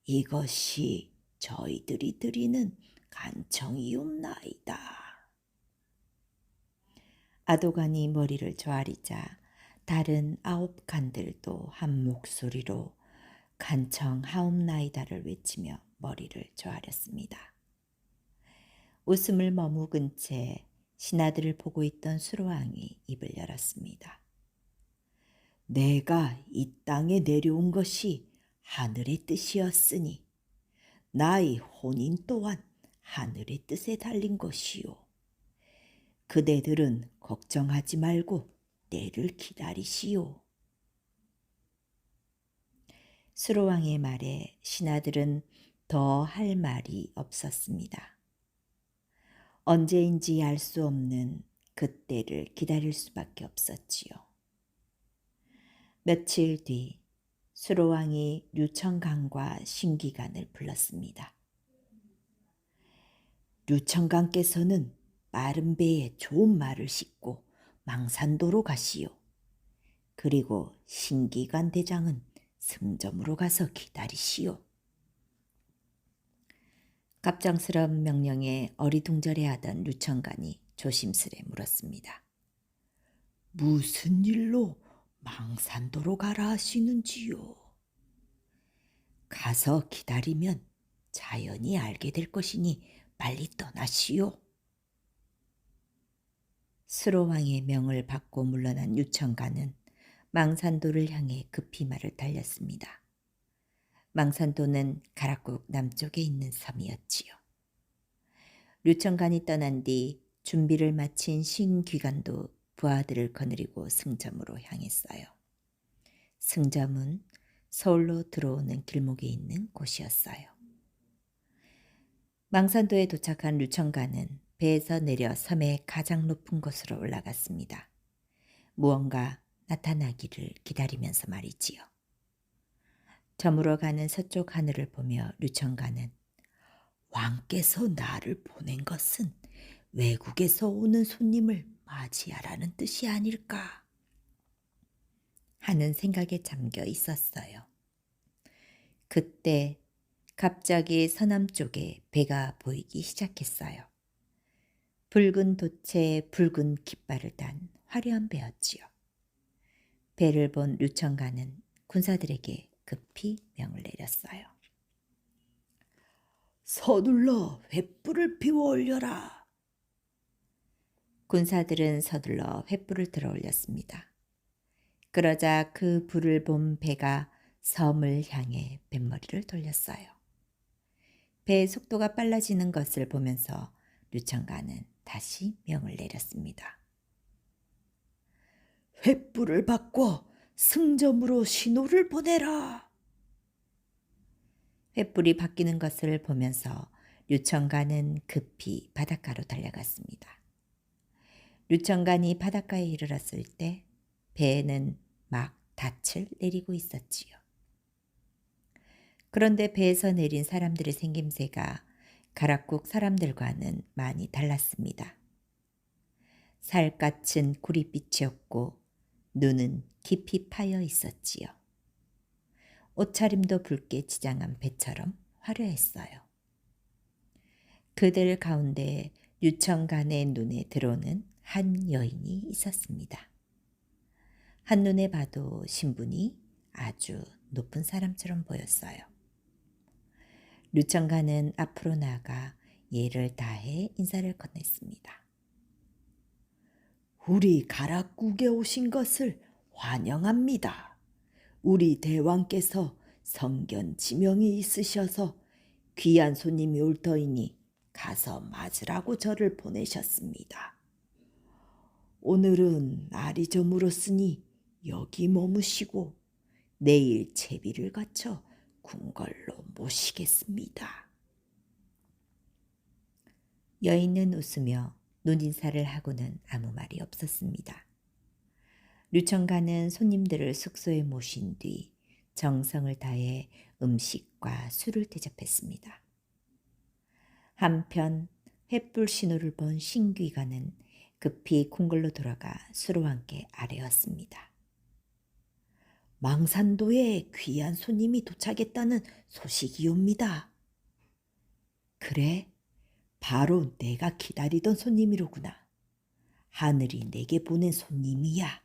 이것이 저희들이 드리는 간청이옵나이다. 아도간이 머리를 조아리자 다른 9간들도 한 목소리로 간청하옵나이다를 외치며 머리를 조아렸습니다. 웃음을 머무근 채 신하들을 보고 있던 수로왕이 입을 열었습니다. 내가 이 땅에 내려온 것이 하늘의 뜻이었으니 나의 혼인 또한 하늘의 뜻에 달린 것이요. 그대들은 걱정하지 말고 때를 기다리시오. 수로왕의 말에 신하들은 더 할 말이 없었습니다. 언제인지 알 수 없는 그때를 기다릴 수밖에 없었지요. 며칠 뒤 수로왕이 류청강과 신기관을 불렀습니다. 류청강께서는 빠른 배에 좋은 말을 싣고 망산도로 가시오. 그리고 신기관 대장은 승점으로 가서 기다리시오. 갑작스러운 명령에 어리둥절해하던 류청간이 조심스레 물었습니다. 무슨 일로 망산도로 가라 하시는지요? 가서 기다리면 자연히 알게 될 것이니 빨리 떠나시오. 수로왕의 명을 받고 물러난 유청간은 망산도를 향해 급히 말을 달렸습니다. 망산도는 가락국 남쪽에 있는 섬이었지요. 류청간이 떠난 뒤 준비를 마친 신귀관도 부하들을 거느리고 승점으로 향했어요. 승점은 서울로 들어오는 길목에 있는 곳이었어요. 망산도에 도착한 류청간은 배에서 내려 섬의 가장 높은 곳으로 올라갔습니다. 무언가 나타나기를 기다리면서 말이지요. 저물어 가는 서쪽 하늘을 보며 류청간은 왕께서 나를 보낸 것은 외국에서 오는 손님을 맞이하라는 뜻이 아닐까 하는 생각에 잠겨 있었어요. 그때 갑자기 서남쪽에 배가 보이기 시작했어요. 붉은 돛에 붉은 깃발을 단 화려한 배였지요. 배를 본 류청간은 군사들에게 급히 명을 내렸어요. 서둘러 횃불을 피워 올려라. 군사들은 서둘러 횃불을 들어 올렸습니다. 그러자 그 불을 본 배가 섬을 향해 뱃머리를 돌렸어요. 배의 속도가 빨라지는 것을 보면서 류청간은 다시 명을 내렸습니다. 횃불을 바꿔 승점으로 신호를 보내라. 횃불이 바뀌는 것을 보면서 류청간은 급히 바닷가로 달려갔습니다. 류청간이 바닷가에 이르렀을 때 배는 막 닻을 내리고 있었지요. 그런데 배에서 내린 사람들의 생김새가 가락국 사람들과는 많이 달랐습니다. 살갗은 구릿빛이었고 눈은 깊이 파여 있었지요. 옷차림도 붉게 지장한 배처럼 화려했어요. 그들 가운데 류청간의 눈에 들어오는 한 여인이 있었습니다. 한눈에 봐도 신분이 아주 높은 사람처럼 보였어요. 류청간은 앞으로 나아가 예를 다해 인사를 건넸습니다. 우리 가락국에 오신 것을 환영합니다. 우리 대왕께서 성견 지명이 있으셔서 귀한 손님이 올 터이니 가서 맞으라고 저를 보내셨습니다. 오늘은 날이 저물었으니 여기 머무시고 내일 제비를 거쳐 궁궐로 모시겠습니다. 여인은 웃으며 눈인사를 하고는 아무 말이 없었습니다. 류청간은 손님들을 숙소에 모신 뒤 정성을 다해 음식과 술을 대접했습니다. 한편 횃불 신호를 본 신귀관은 급히 궁궐로 돌아가 수로왕께 아뢰었습니다. 망산도에 귀한 손님이 도착했다는 소식이옵니다. 그래, 바로 내가 기다리던 손님이로구나. 하늘이 내게 보낸 손님이야.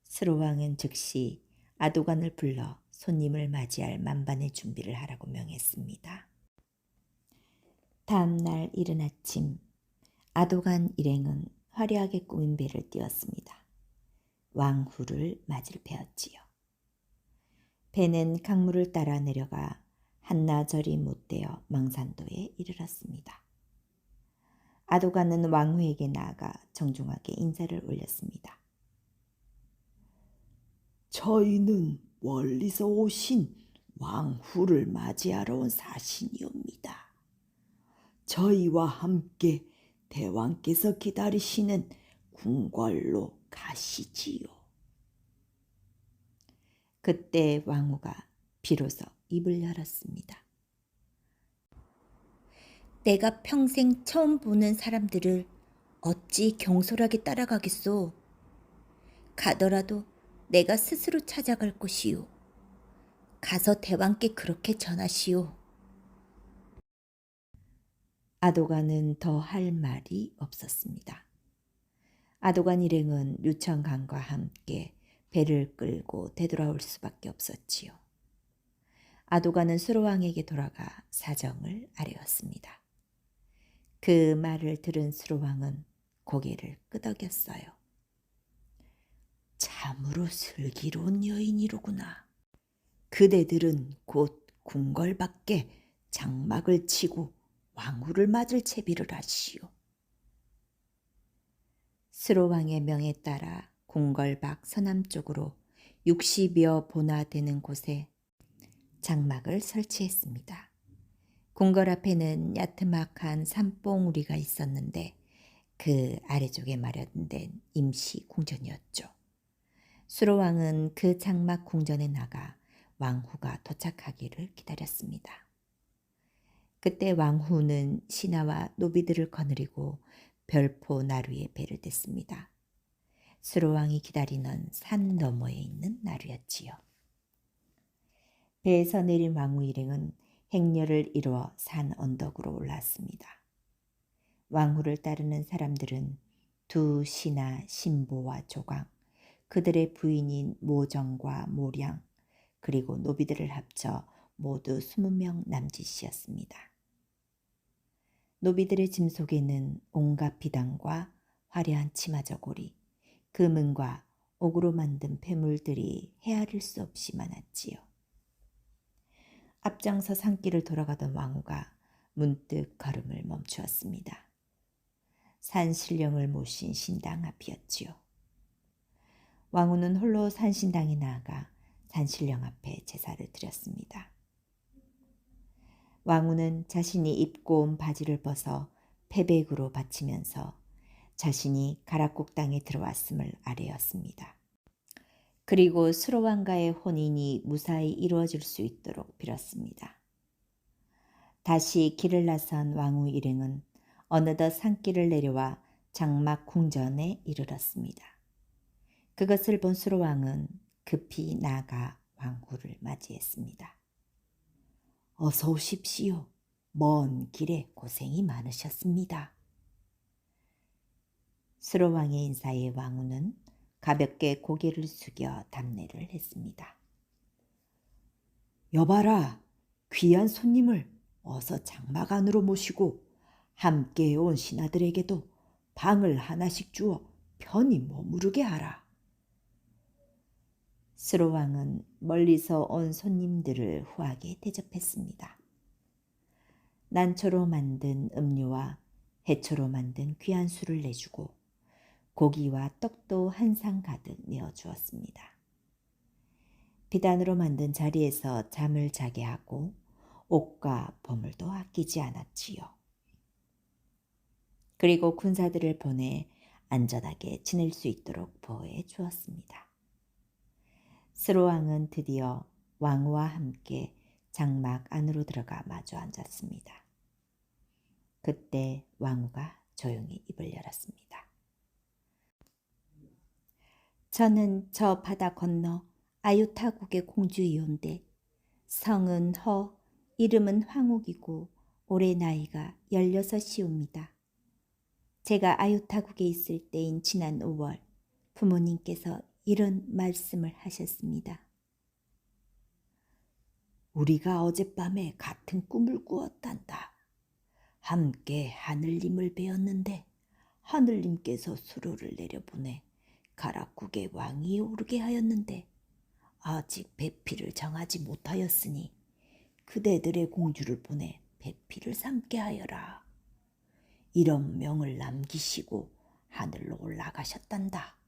수로왕은 즉시 아도간을 불러 손님을 맞이할 만반의 준비를 하라고 명했습니다. 다음 날 이른 아침 아도간 일행은 화려하게 꾸민 배를 띄웠습니다. 왕후를 맞을 배였지요. 배는 강물을 따라 내려가 한나절이 못되어 망산도에 이르렀습니다. 아도간은 왕후에게 나아가 정중하게 인사를 올렸습니다. 저희는 멀리서 오신 왕후를 맞이하러 온 사신이옵니다. 저희와 함께 대왕께서 기다리시는 궁궐로 가시지요. 그때 왕후가 비로소 입을 열었습니다. 내가 평생 처음 보는 사람들을 어찌 경솔하게 따라가겠소. 가더라도 내가 스스로 찾아갈 것이요. 가서 대왕께 그렇게 전하시오. 아도간은 더 할 말이 없었습니다. 아도간 일행은 유천강과 함께 배를 끌고 되돌아올 수밖에 없었지요. 아도간은 수로왕에게 돌아가 사정을 아뢰었습니다. 그 말을 들은 수로왕은 고개를 끄덕였어요. 참으로 슬기로운 여인이로구나. 그대들은 곧 궁궐 밖에 장막을 치고 왕후를 맞을 채비를 하시오. 수로왕의 명에 따라 궁궐 밖 서남쪽으로 60여 보나 되는 곳에 장막을 설치했습니다. 궁궐 앞에는 야트막한 산봉우리가 있었는데 그 아래쪽에 마련된 임시 궁전이었죠. 수로왕은 그 장막 궁전에 나가 왕후가 도착하기를 기다렸습니다. 그때 왕후는 신하와 노비들을 거느리고 별포 나루에 배를 댔습니다. 수로왕이 기다리는 산 너머에 있는 나루였지요. 배에서 내린 왕후 일행은 행렬을 이루어 산 언덕으로 올랐습니다. 왕후를 따르는 사람들은 두 신하 신보와 조광, 그들의 부인인 모정과 모량, 그리고 노비들을 합쳐 모두 20명 남짓이었습니다. 노비들의 짐 속에는 온갖 비단과 화려한 치마저고리, 금은과 옥으로 만든 폐물들이 헤아릴 수 없이 많았지요. 앞장서 산길을 돌아가던 왕후가 문득 걸음을 멈추었습니다. 산신령을 모신 신당 앞이었지요. 왕후는 홀로 산신당에 나아가 산신령 앞에 제사를 드렸습니다. 왕후는 자신이 입고 온 바지를 벗어 패백으로 바치면서 자신이 가락곡당에 들어왔음을 아뢰었습니다. 그리고 수로왕과의 혼인이 무사히 이루어질 수 있도록 빌었습니다. 다시 길을 나선 왕후 일행은 어느덧 산길을 내려와 장막 궁전에 이르렀습니다. 그것을 본 수로왕은 급히 나가 왕후를 맞이했습니다. 어서 오십시오. 먼 길에 고생이 많으셨습니다. 수로왕의 인사에 왕후는 가볍게 고개를 숙여 답례를 했습니다. 여봐라, 귀한 손님을 어서 장막 안으로 모시고 함께 온 신하들에게도 방을 하나씩 주어 편히 머무르게 하라. 수로왕은 멀리서 온 손님들을 후하게 대접했습니다. 난초로 만든 음료와 해초로 만든 귀한 술을 내주고 고기와 떡도 한 상 가득 내어주었습니다. 비단으로 만든 자리에서 잠을 자게 하고 옷과 보물도 아끼지 않았지요. 그리고 군사들을 보내 안전하게 지낼 수 있도록 보호해 주었습니다. 수로왕은 드디어 왕후와 함께 장막 안으로 들어가 마주 앉았습니다. 그때 왕후가 조용히 입을 열었습니다. 저는 저 바다 건너 아유타국의 공주이온데 성은 허, 이름은 황옥이고 올해 나이가 16이옵니다. 제가 아유타국에 있을 때인 지난 5월 부모님께서 이런 말씀을 하셨습니다. 우리가 어젯밤에 같은 꿈을 꾸었단다. 함께 하늘님을 배웠는데 하늘님께서 수로를 내려보내 가락국의 왕위에 오르게 하였는데 아직 배필을 정하지 못하였으니 그대들의 공주를 보내 배필을 삼게 하여라. 이런 명을 남기시고 하늘로 올라가셨단다.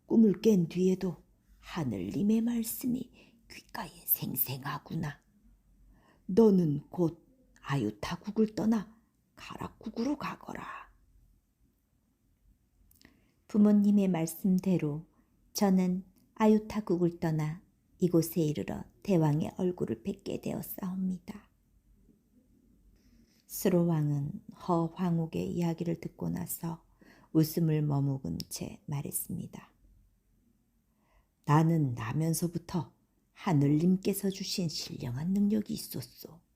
꿈을 깬 뒤에도 하늘님의 말씀이 귓가에 생생하구나. 너는 곧 아유타국을 떠나 가락국으로 가거라. 부모님의 말씀대로 저는 아유타국을 떠나 이곳에 이르러 대왕의 얼굴을 뵙게 되었사옵니다. 수로왕은 허황옥의 이야기를 듣고 나서 웃음을 머무은 채 말했습니다. 나는 나면서부터 하늘님께서 주신 신령한 능력이 있었소.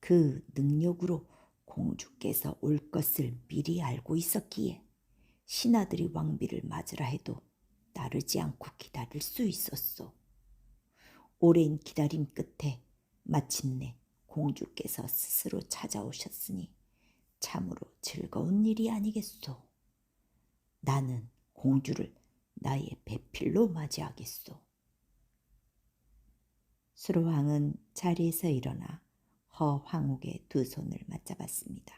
그 능력으로 공주께서 올 것을 미리 알고 있었기에 신하들이 왕비를 맞으라 해도 따르지 않고 기다릴 수 있었소. 오랜 기다림 끝에 마침내 공주께서 스스로 찾아오셨으니 참으로 즐거운 일이 아니겠소. 나는 공주를 나의 배필로 맞이하겠소. 수로왕은 자리에서 일어나 허황옥의 두 손을 맞잡았습니다.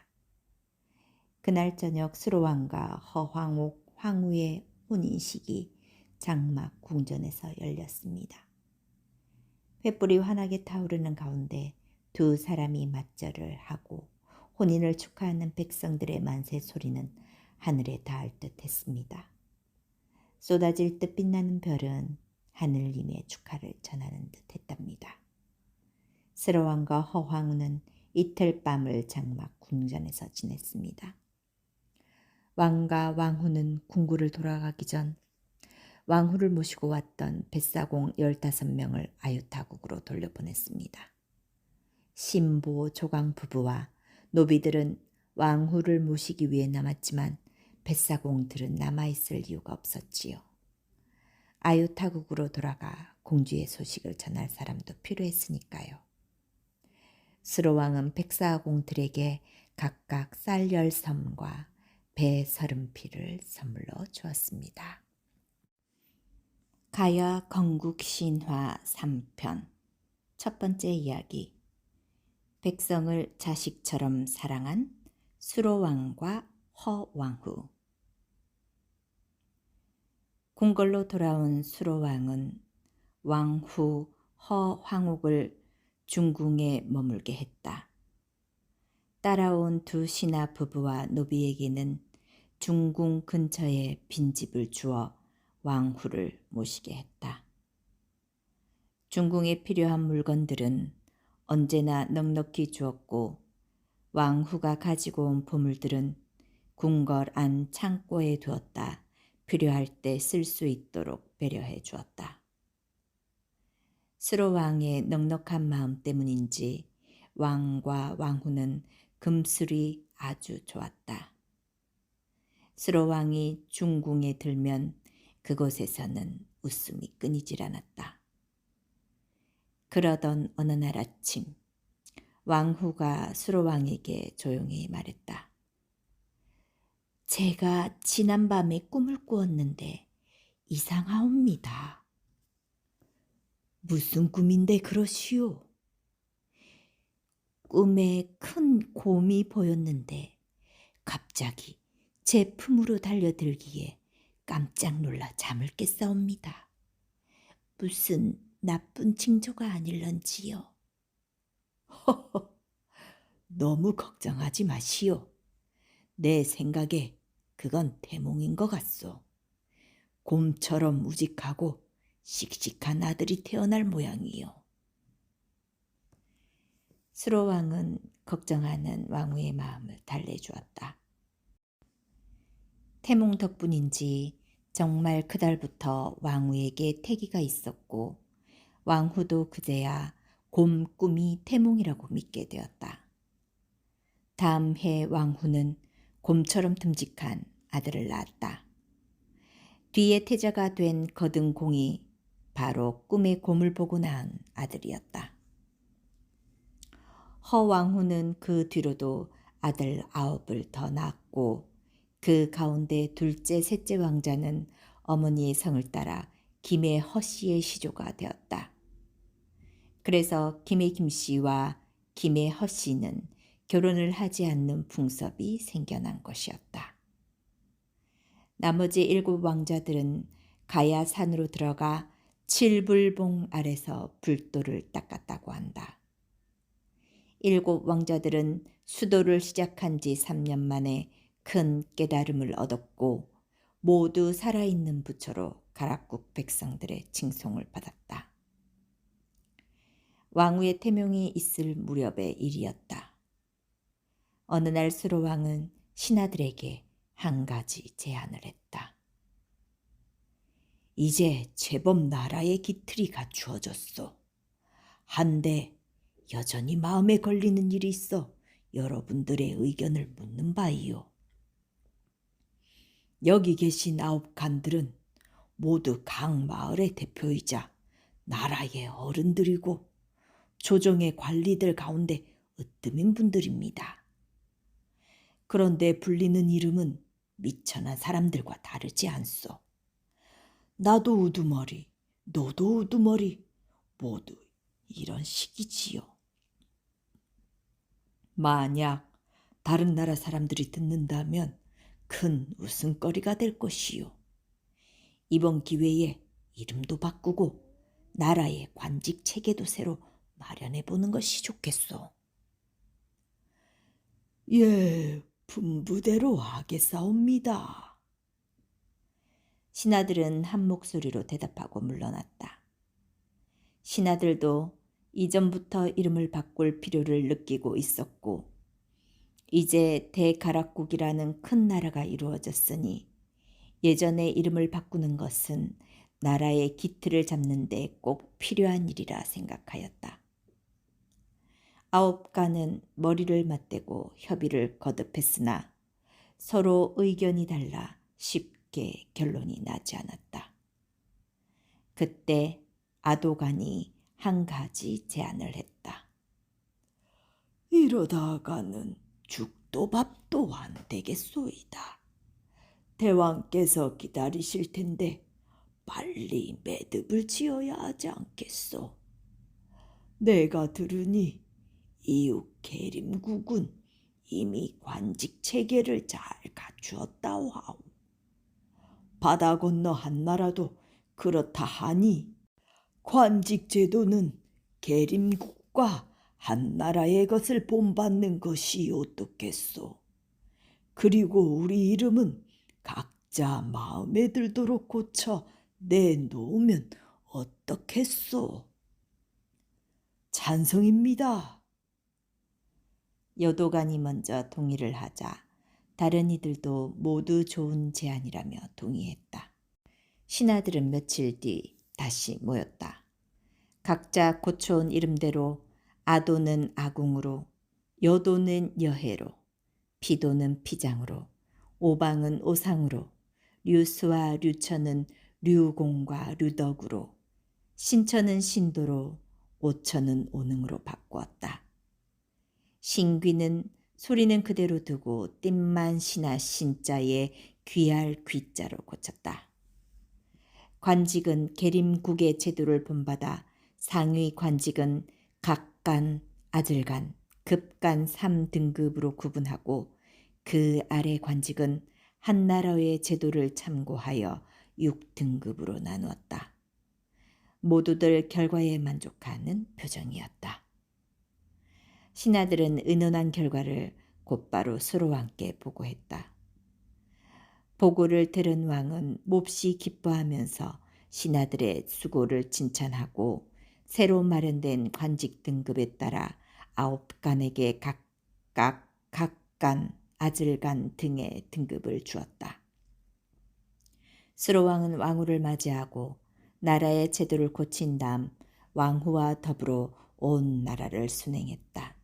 그날 저녁 수로왕과 허황옥 황후의 혼인식이 장막 궁전에서 열렸습니다. 횃불이 환하게 타오르는 가운데 두 사람이 맞절을 하고 혼인을 축하하는 백성들의 만세 소리는 하늘에 닿을 듯 했습니다. 쏟아질 듯 빛나는 별은 하늘님의 축하를 전하는 듯 했답니다. 수로왕과 허황후는 이틀 밤을 장막 궁전에서 지냈습니다. 왕과 왕후는 궁궐을 돌아가기 전 왕후를 모시고 왔던 뱃사공 15명을 아유타국으로 돌려보냈습니다. 신보, 조강 부부와 노비들은 왕후를 모시기 위해 남았지만 뱃사공들은 남아있을 이유가 없었지요. 아유타국으로 돌아가 공주의 소식을 전할 사람도 필요했으니까요. 수로왕은 백사공들에게 각각 쌀 10섬과 배 30피를 선물로 주었습니다. 가야 건국 신화 3편 첫 번째 이야기. 백성을 자식처럼 사랑한 수로왕과 허왕후. 궁궐로 돌아온 수로왕은 왕후 허황옥을 중궁에 머물게 했다. 따라온 두 신하 부부와 노비에게는 중궁 근처에 빈집을 주어 왕후를 모시게 했다. 중궁에 필요한 물건들은 언제나 넉넉히 주었고 왕후가 가지고 온 보물들은 궁궐 안 창고에 두었다 필요할 때 쓸 수 있도록 배려해 주었다. 수로왕의 넉넉한 마음 때문인지 왕과 왕후는 금술이 아주 좋았다. 수로왕이 중궁에 들면 그곳에서는 웃음이 끊이질 않았다. 그러던 어느 날 아침 왕후가 수로왕에게 조용히 말했다. 제가 지난밤에 꿈을 꾸었는데 이상하옵니다. 무슨 꿈인데 그러시오? 꿈에 큰 곰이 보였는데 갑자기 제 품으로 달려들기에 깜짝 놀라 잠을 깼사옵니다. 무슨 나쁜 징조가 아닐런지요. 허허, 너무 걱정하지 마시오. 내 생각에 그건 태몽인 것 같소. 곰처럼 우직하고 씩씩한 아들이 태어날 모양이요. 수로왕은 걱정하는 왕후의 마음을 달래주었다. 태몽 덕분인지 정말 그달부터 왕후에게 태기가 있었고 왕후도 그제야 곰 꿈이 태몽이라고 믿게 되었다. 다음 해 왕후는 곰처럼 듬직한 아들을 낳았다. 뒤에 태자가 된 거등공이 바로 꿈의 곰을 보고 낳은 아들이었다. 허왕후는 그 뒤로도 아들 9을 더 낳았고 그 가운데 둘째, 셋째 왕자는 어머니의 성을 따라 김의 허씨의 시조가 되었다. 그래서 김의 김씨와 김의 허씨는 결혼을 하지 않는 풍습이 생겨난 것이었다. 나머지 7 왕자들은 가야 산으로 들어가 칠불봉 아래서 불도를 닦았다고 한다. 7 왕자들은 수도를 시작한 지 3년 만에 큰 깨달음을 얻었고 모두 살아있는 부처로 가락국 백성들의 칭송을 받았다. 왕후의 태명이 있을 무렵의 일이었다. 어느 날 수로왕은 신하들에게 한 가지 제안을 했다. 이제 제법 나라의 기틀이 갖추어졌소. 한데 여전히 마음에 걸리는 일이 있어 여러분들의 의견을 묻는 바이요. 여기 계신 9 간들은 모두 각 마을의 대표이자 나라의 어른들이고 조정의 관리들 가운데 으뜸인 분들입니다. 그런데 불리는 이름은 미천한 사람들과 다르지 않소. 나도 우두머리, 너도 우두머리, 모두 이런 식이지요. 만약 다른 나라 사람들이 듣는다면 큰 웃음거리가 될 것이요. 이번 기회에 이름도 바꾸고 나라의 관직 체계도 새로 마련해보는 것이 좋겠소. 예, 분부대로 하겠사옵니다. 신하들은 한 목소리로 대답하고 물러났다. 신하들도 이전부터 이름을 바꿀 필요를 느끼고 있었고 이제 대가락국이라는 큰 나라가 이루어졌으니 예전의 이름을 바꾸는 것은 나라의 기틀을 잡는 데 꼭 필요한 일이라 생각하였다. 9 간은 머리를 맞대고 협의를 거듭했으나 서로 의견이 달라 쉽게 결론이 나지 않았다. 그때 아도간이 한 가지 제안을 했다. 이러다가는 죽도 밥도 안 되겠소이다. 대왕께서 기다리실 텐데 빨리 매듭을 지어야 하지 않겠소. 내가 들으니 이웃 계림국은 이미 관직 체계를 잘 갖추었다고 하오. 바다 건너 한나라도 그렇다 하니 관직 제도는 계림국과 한나라의 것을 본받는 것이 어떻겠소. 그리고 우리 이름은 각자 마음에 들도록 고쳐 내놓으면 어떻겠소. 찬성입니다. 여도간이 먼저 동의를 하자 다른 이들도 모두 좋은 제안이라며 동의했다. 신하들은 며칠 뒤 다시 모였다. 각자 고쳐온 이름대로 아도는 아궁으로, 여도는 여해로, 피도는 피장으로, 오방은 오상으로, 류수와 류처는 류공과 류덕으로, 신처는 신도로, 오처는 오능으로 바꾸었다. 신귀는 소리는 그대로 두고 띠만 신하 신자에 귀할 귀자로 고쳤다. 관직은 계림국의 제도를 본받아 상위 관직은 각간, 아들간, 급간 3등급으로 구분하고 그 아래 관직은 한나라의 제도를 참고하여 6등급으로 나누었다. 모두들 결과에 만족하는 표정이었다. 신하들은 의논한 결과를 곧바로 수로왕께 보고했다. 보고를 들은 왕은 몹시 기뻐하면서 신하들의 수고를 칭찬하고 새로 마련된 관직 등급에 따라 9 간에게 각각 각간, 아질간 등의 등급을 주었다. 수로왕은 왕후를 맞이하고 나라의 제도를 고친 다음 왕후와 더불어 온 나라를 순행했다.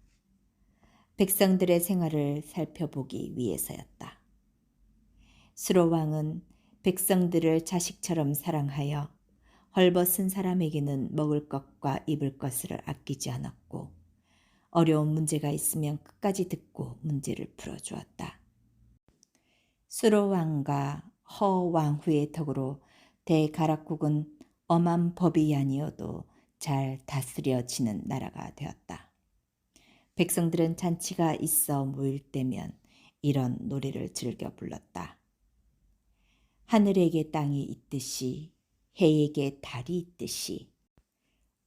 백성들의 생활을 살펴보기 위해서였다. 수로왕은 백성들을 자식처럼 사랑하여 헐벗은 사람에게는 먹을 것과 입을 것을 아끼지 않았고 어려운 문제가 있으면 끝까지 듣고 문제를 풀어주었다. 수로왕과 허왕후의 덕으로 대가락국은 엄한 법이 아니어도 잘 다스려지는 나라가 되었다. 백성들은 잔치가 있어 모일 때면 이런 노래를 즐겨 불렀다. 하늘에게 땅이 있듯이 해에게 달이 있듯이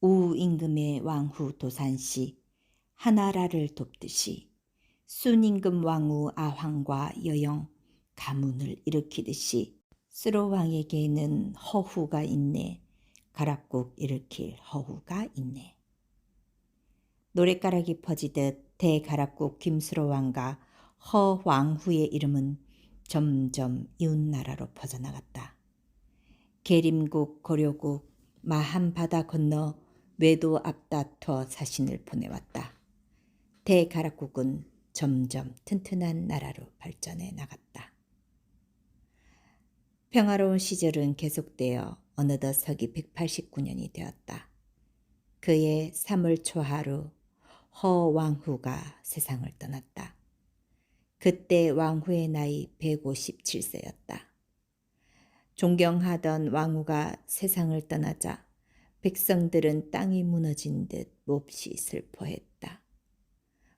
우임금의 왕후 도산시 하나라를 돕듯이 순임금 왕후 아황과 여영 가문을 일으키듯이 수로왕에게는 허후가 있네. 가락국 일으킬 허후가 있네. 노랫가락이 퍼지듯 대가락국 김수로왕과 허왕후의 이름은 점점 이웃나라로 퍼져나갔다. 계림국, 고려국, 마한바다 건너 외도 앞다퉈 사신을 보내왔다. 대가락국은 점점 튼튼한 나라로 발전해 나갔다. 평화로운 시절은 계속되어 어느덧 서기 189년이 되었다. 그해 3월 초하루 허왕후가 세상을 떠났다. 그때 왕후의 나이 157세였다. 존경하던 왕후가 세상을 떠나자 백성들은 땅이 무너진 듯 몹시 슬퍼했다.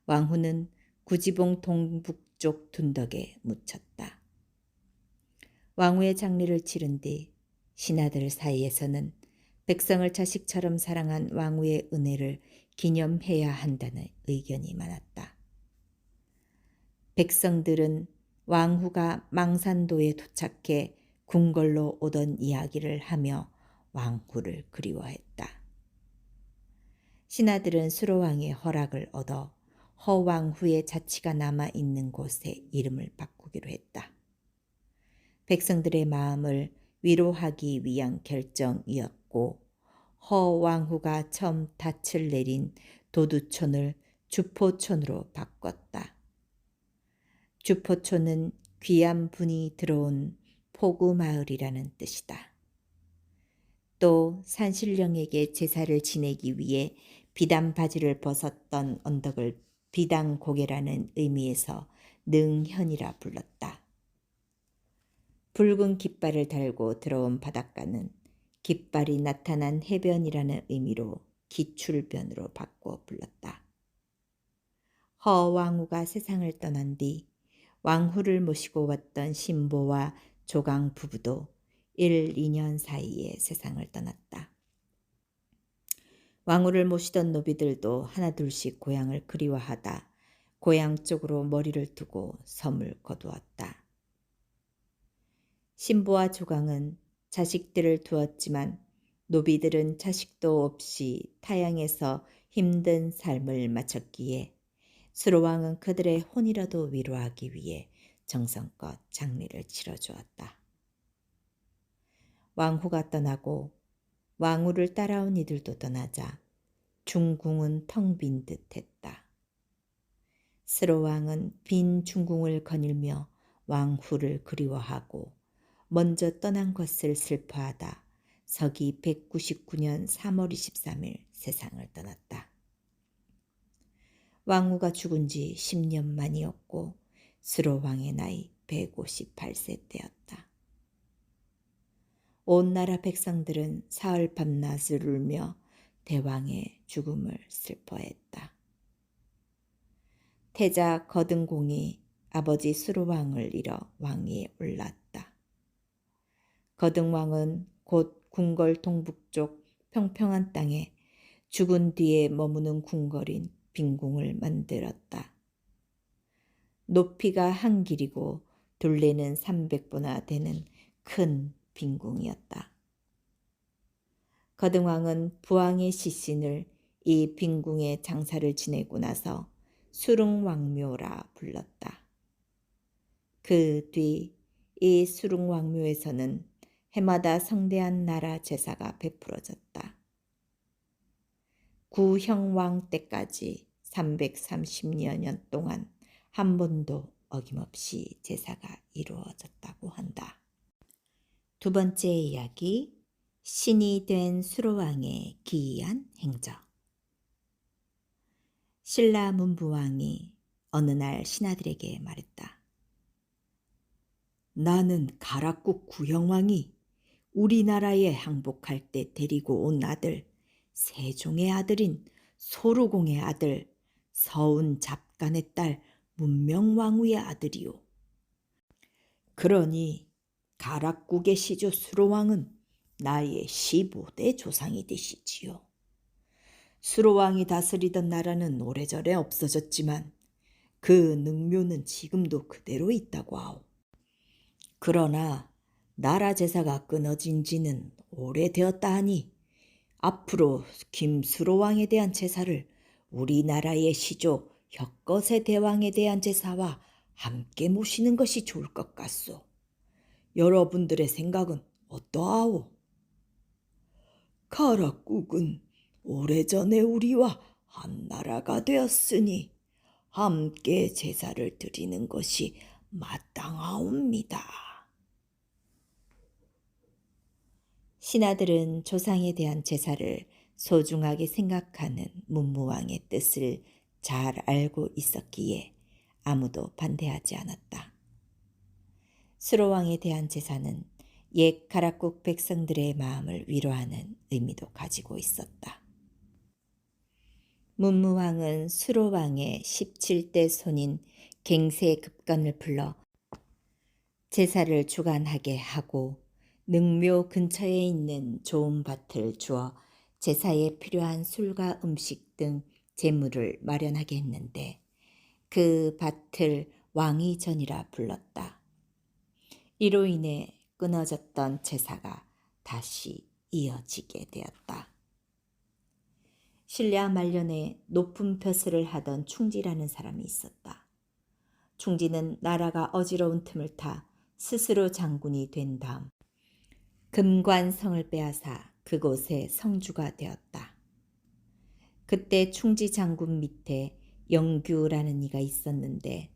왕후는 구지봉 동북쪽 둔덕에 묻혔다. 왕후의 장례를 치른 뒤 신하들 사이에서는 백성을 자식처럼 사랑한 왕후의 은혜를 기념해야 한다는 의견이 많았다. 백성들은 왕후가 망산도에 도착해 궁궐로 오던 이야기를 하며 왕후를 그리워했다. 신하들은 수로왕의 허락을 얻어 허왕후의 자치가 남아있는 곳에 이름을 바꾸기로 했다. 백성들의 마음을 위로하기 위한 결정이었고 허왕후가 처음 닻을 내린 도두촌을 주포촌으로 바꿨다. 주포촌은 귀한 분이 들어온 포구마을이라는 뜻이다. 또 산신령에게 제사를 지내기 위해 비단 바지를 벗었던 언덕을 비단고개라는 의미에서 능현이라 불렀다. 붉은 깃발을 달고 들어온 바닷가는 깃발이 나타난 해변이라는 의미로 기출변으로 바꿔 불렀다. 허왕후가 세상을 떠난 뒤 왕후를 모시고 왔던 신보와 조강 부부도 1, 2년 사이에 세상을 떠났다. 왕후를 모시던 노비들도 하나둘씩 고향을 그리워하다 고향 쪽으로 머리를 두고 섬을 거두었다. 신보와 조강은 자식들을 두었지만 노비들은 자식도 없이 타향에서 힘든 삶을 마쳤기에 수로왕은 그들의 혼이라도 위로하기 위해 정성껏 장례를 치러주었다. 왕후가 떠나고 왕후를 따라온 이들도 떠나자 중궁은 텅 빈 듯했다. 수로왕은 빈 중궁을 거닐며 왕후를 그리워하고 먼저 떠난 것을 슬퍼하다 서기 199년 3월 23일 세상을 떠났다. 왕후가 죽은 지 10년 만이었고 수로왕의 나이 158세 때였다. 온 나라 백성들은 사흘 밤낮을 울며 대왕의 죽음을 슬퍼했다. 태자 거등공이 아버지 수로왕을 잃어 왕위에 올랐다. 거등왕은 곧 궁궐 동북쪽 평평한 땅에 죽은 뒤에 머무는 궁궐인 빈궁을 만들었다. 높이가 한 길이고 둘레는 300보나 되는 큰 빈궁이었다. 거등왕은 부왕의 시신을 이 빈궁에 장사를 지내고 나서 수릉왕묘라 불렀다. 그 뒤 이 수릉왕묘에서는 해마다 성대한 나라 제사가 베풀어졌다. 구형왕 때까지 330여 년 동안 한 번도 어김없이 제사가 이루어졌다고 한다. 두 번째 이야기, 신이 된 수로왕의 기이한 행적. 신라 문부왕이 어느 날 신하들에게 말했다. 나는 가락국 구형왕이 우리나라에 항복할 때 데리고 온 아들, 세종의 아들인 소루공의 아들, 서운 잡간의 딸 문명왕후의 아들이오. 그러니 가락국의 시조 수로왕은 나의 15대 조상이 되시지요. 수로왕이 다스리던 나라는 오래전에 없어졌지만 그 능묘는 지금도 그대로 있다고 하오. 그러나 나라 제사가 끊어진 지는 오래되었다 하니 앞으로 김수로왕에 대한 제사를 우리나라의 시조 혁거세 대왕에 대한 제사와 함께 모시는 것이 좋을 것 같소. 여러분들의 생각은 어떠하오? 가락국은 오래전에 우리와 한 나라가 되었으니 함께 제사를 드리는 것이 마땅하옵니다. 신하들은 조상에 대한 제사를 소중하게 생각하는 문무왕의 뜻을 잘 알고 있었기에 아무도 반대하지 않았다. 수로왕에 대한 제사는 옛 가락국 백성들의 마음을 위로하는 의미도 가지고 있었다. 문무왕은 수로왕의 17대 손인 갱세급관을 불러 제사를 주관하게 하고 능묘 근처에 있는 좋은 밭을 주어 제사에 필요한 술과 음식 등 제물을 마련하게 했는데 그 밭을 왕이전이라 불렀다. 이로 인해 끊어졌던 제사가 다시 이어지게 되었다. 신라 말년에 높은 벼슬을 하던 충지라는 사람이 있었다. 충지는 나라가 어지러운 틈을 타 스스로 장군이 된 다음 금관성을 빼앗아 그곳의 성주가 되었다. 그때 충지 장군 밑에 영규라는 이가 있었는데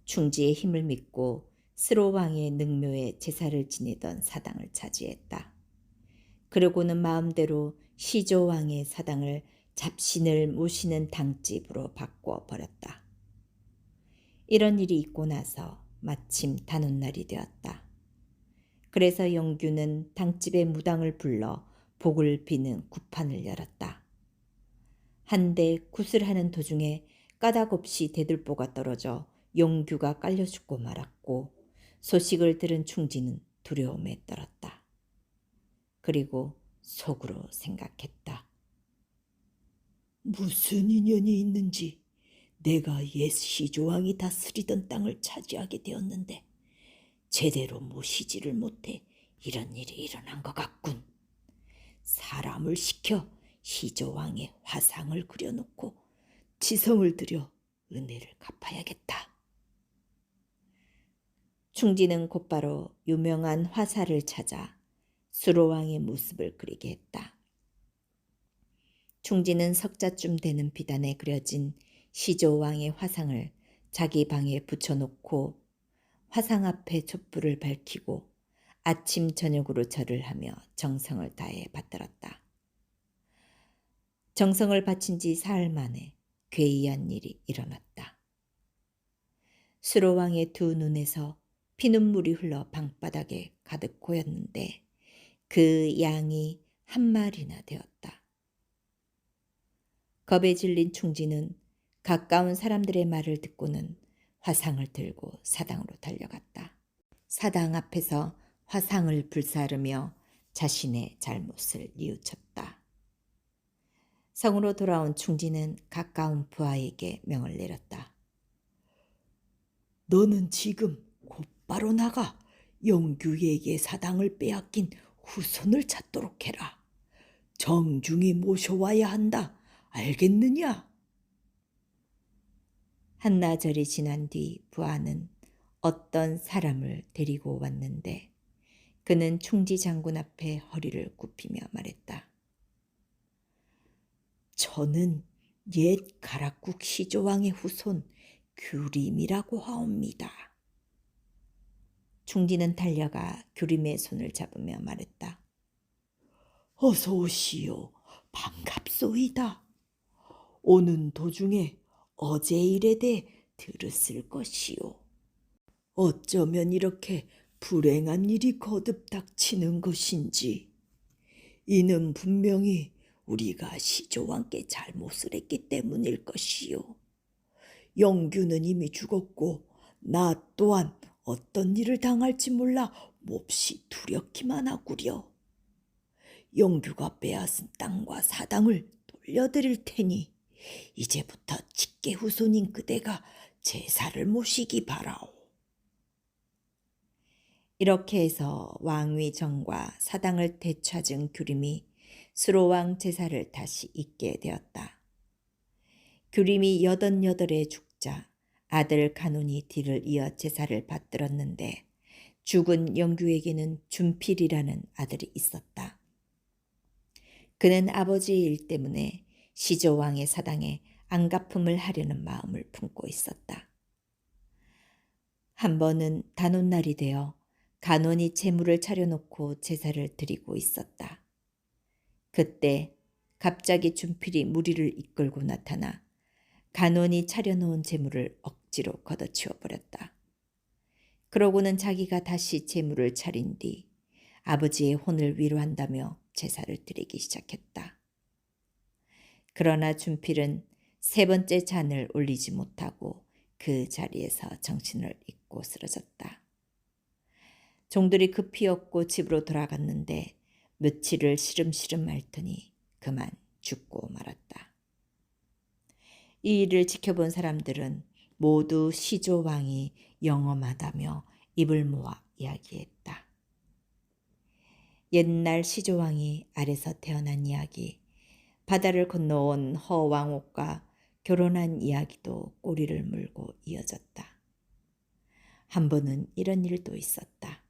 충지의 힘을 믿고 스로왕의 능묘에 제사를 지내던 사당을 차지했다. 그러고는 마음대로 시조왕의 사당을 잡신을 모시는 당집으로 바꿔 버렸다. 이런 일이 있고 나서 마침 단오날이 되었다. 그래서 영규는 당집의 무당을 불러 복을 비는 구판을 열었다. 한데 굿을 하는 도중에 까닭없이 대들보가 떨어져 영규가 깔려 죽고 말았고 소식을 들은 충지는 두려움에 떨었다. 그리고 속으로 생각했다. 무슨 인연이 있는지 내가 옛 시조왕이 다스리던 땅을 차지하게 되었는데 제대로 모시지를 못해 이런 일이 일어난 것 같군. 사람을 시켜 시조왕의 화상을 그려놓고 지성을 들여 은혜를 갚아야겠다. 충지는 곧바로 유명한 화사를 찾아 수로왕의 모습을 그리게 했다. 충지는 석자쯤 되는 비단에 그려진 시조왕의 화상을 자기 방에 붙여놓고 화상 앞에 촛불을 밝히고 아침 저녁으로 절을 하며 정성을 다해 받들었다. 정성을 바친 지 사흘 만에 괴이한 일이 일어났다. 수로왕의 두 눈에서 피눈물이 흘러 방바닥에 가득 고였는데 그 양이 한 마리나 되었다. 겁에 질린 충지는 가까운 사람들의 말을 듣고는 화상을 들고 사당으로 달려갔다. 사당 앞에서 화상을 불사르며 자신의 잘못을 뉘우쳤다. 성으로 돌아온 충지는 가까운 부하에게 명을 내렸다. 너는 지금 곧바로 나가 영규에게 사당을 빼앗긴 후손을 찾도록 해라. 정중히 모셔와야 한다. 알겠느냐? 한나절이 지난 뒤 부하는 어떤 사람을 데리고 왔는데 그는 충지 장군 앞에 허리를 굽히며 말했다. 저는 옛 가락국 시조왕의 후손 규림이라고 하옵니다. 충지는 달려가 규림의 손을 잡으며 말했다. 어서 오시오. 반갑소이다. 오는 도중에 어제 일에 대해 들었을 것이오. 어쩌면 이렇게 불행한 일이 거듭 닥치는 것인지. 이는 분명히 우리가 시조왕께 잘못을 했기 때문일 것이오. 영규는 이미 죽었고 나 또한 어떤 일을 당할지 몰라 몹시 두렵기만 하구려. 영규가 빼앗은 땅과 사당을 돌려드릴 테니 이제부터 직계 후손인 그대가 제사를 모시기 바라오. 이렇게 해서 왕위 정과 사당을 되찾은 규림이 수로왕 제사를 다시 잇게 되었다. 규림이 88에 죽자 아들 가논이 뒤를 이어 제사를 받들었는데 죽은 영규에게는 준필이라는 아들이 있었다. 그는 아버지의 일 때문에 시조왕의 사당에 안갚음을 하려는 마음을 품고 있었다. 한 번은 단오날이 되어 가논이 제물을 차려놓고 제사를 드리고 있었다. 그때 갑자기 준필이 무리를 이끌고 나타나 가논이 차려놓은 제물을 억지로 걷어치워 버렸다. 그러고는 자기가 다시 제물을 차린 뒤 아버지의 혼을 위로한다며 제사를 드리기 시작했다. 그러나 준필은 세 번째 잔을 올리지 못하고 그 자리에서 정신을 잃고 쓰러졌다. 종들이 급히 업고 집으로 돌아갔는데 며칠을 시름시름 앓더니 그만 죽고 말았다. 이 일을 지켜본 사람들은 모두 시조왕이 영험하다며 입을 모아 이야기했다. 옛날 시조왕이 알에서 태어난 이야기, 바다를 건너온 허왕옥과 결혼한 이야기도 꼬리를 물고 이어졌다. 한 번은 이런 일도 있었다.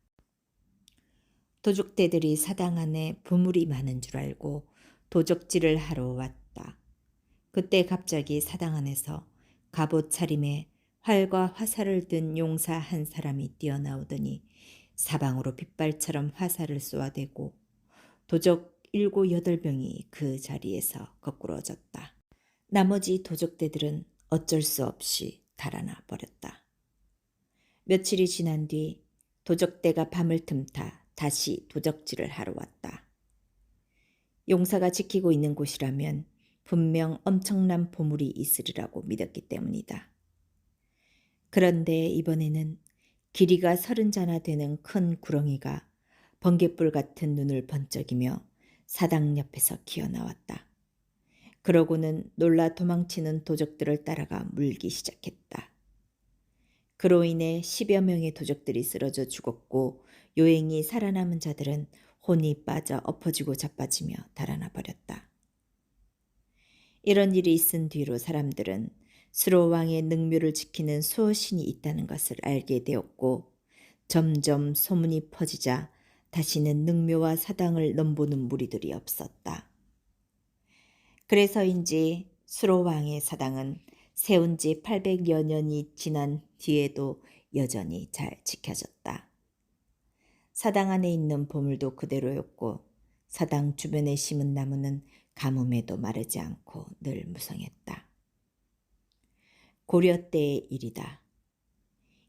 도적대들이 사당 안에 보물이 많은 줄 알고 도적질을 하러 왔다. 그때 갑자기 사당 안에서 갑옷 차림에 활과 화살을 든 용사 한 사람이 뛰어나오더니 사방으로 빗발처럼 화살을 쏘아대고 도적 7, 8명이 그 자리에서 거꾸러졌다. 나머지 도적대들은 어쩔 수 없이 달아나 버렸다. 며칠이 지난 뒤 도적대가 밤을 틈타 다시 도적질을 하러 왔다. 용사가 지키고 있는 곳이라면 분명 엄청난 보물이 있으리라고 믿었기 때문이다. 그런데 이번에는 길이가 30자나 되는 큰 구렁이가 번갯불 같은 눈을 번쩍이며 사당 옆에서 기어나왔다. 그러고는 놀라 도망치는 도적들을 따라가 물기 시작했다. 그로 인해 10여 명의 도적들이 쓰러져 죽었고 요행히 살아남은 자들은 혼이 빠져 엎어지고 자빠지며 달아나 버렸다. 이런 일이 있은 뒤로 사람들은 수로왕의 능묘를 지키는 수호신이 있다는 것을 알게 되었고 점점 소문이 퍼지자 다시는 능묘와 사당을 넘보는 무리들이 없었다. 그래서인지 수로왕의 사당은 세운 지 800여 년이 지난 뒤에도 여전히 잘 지켜졌다. 사당 안에 있는 보물도 그대로였고 사당 주변에 심은 나무는 가뭄에도 마르지 않고 늘 무성했다. 고려 때의 일이다.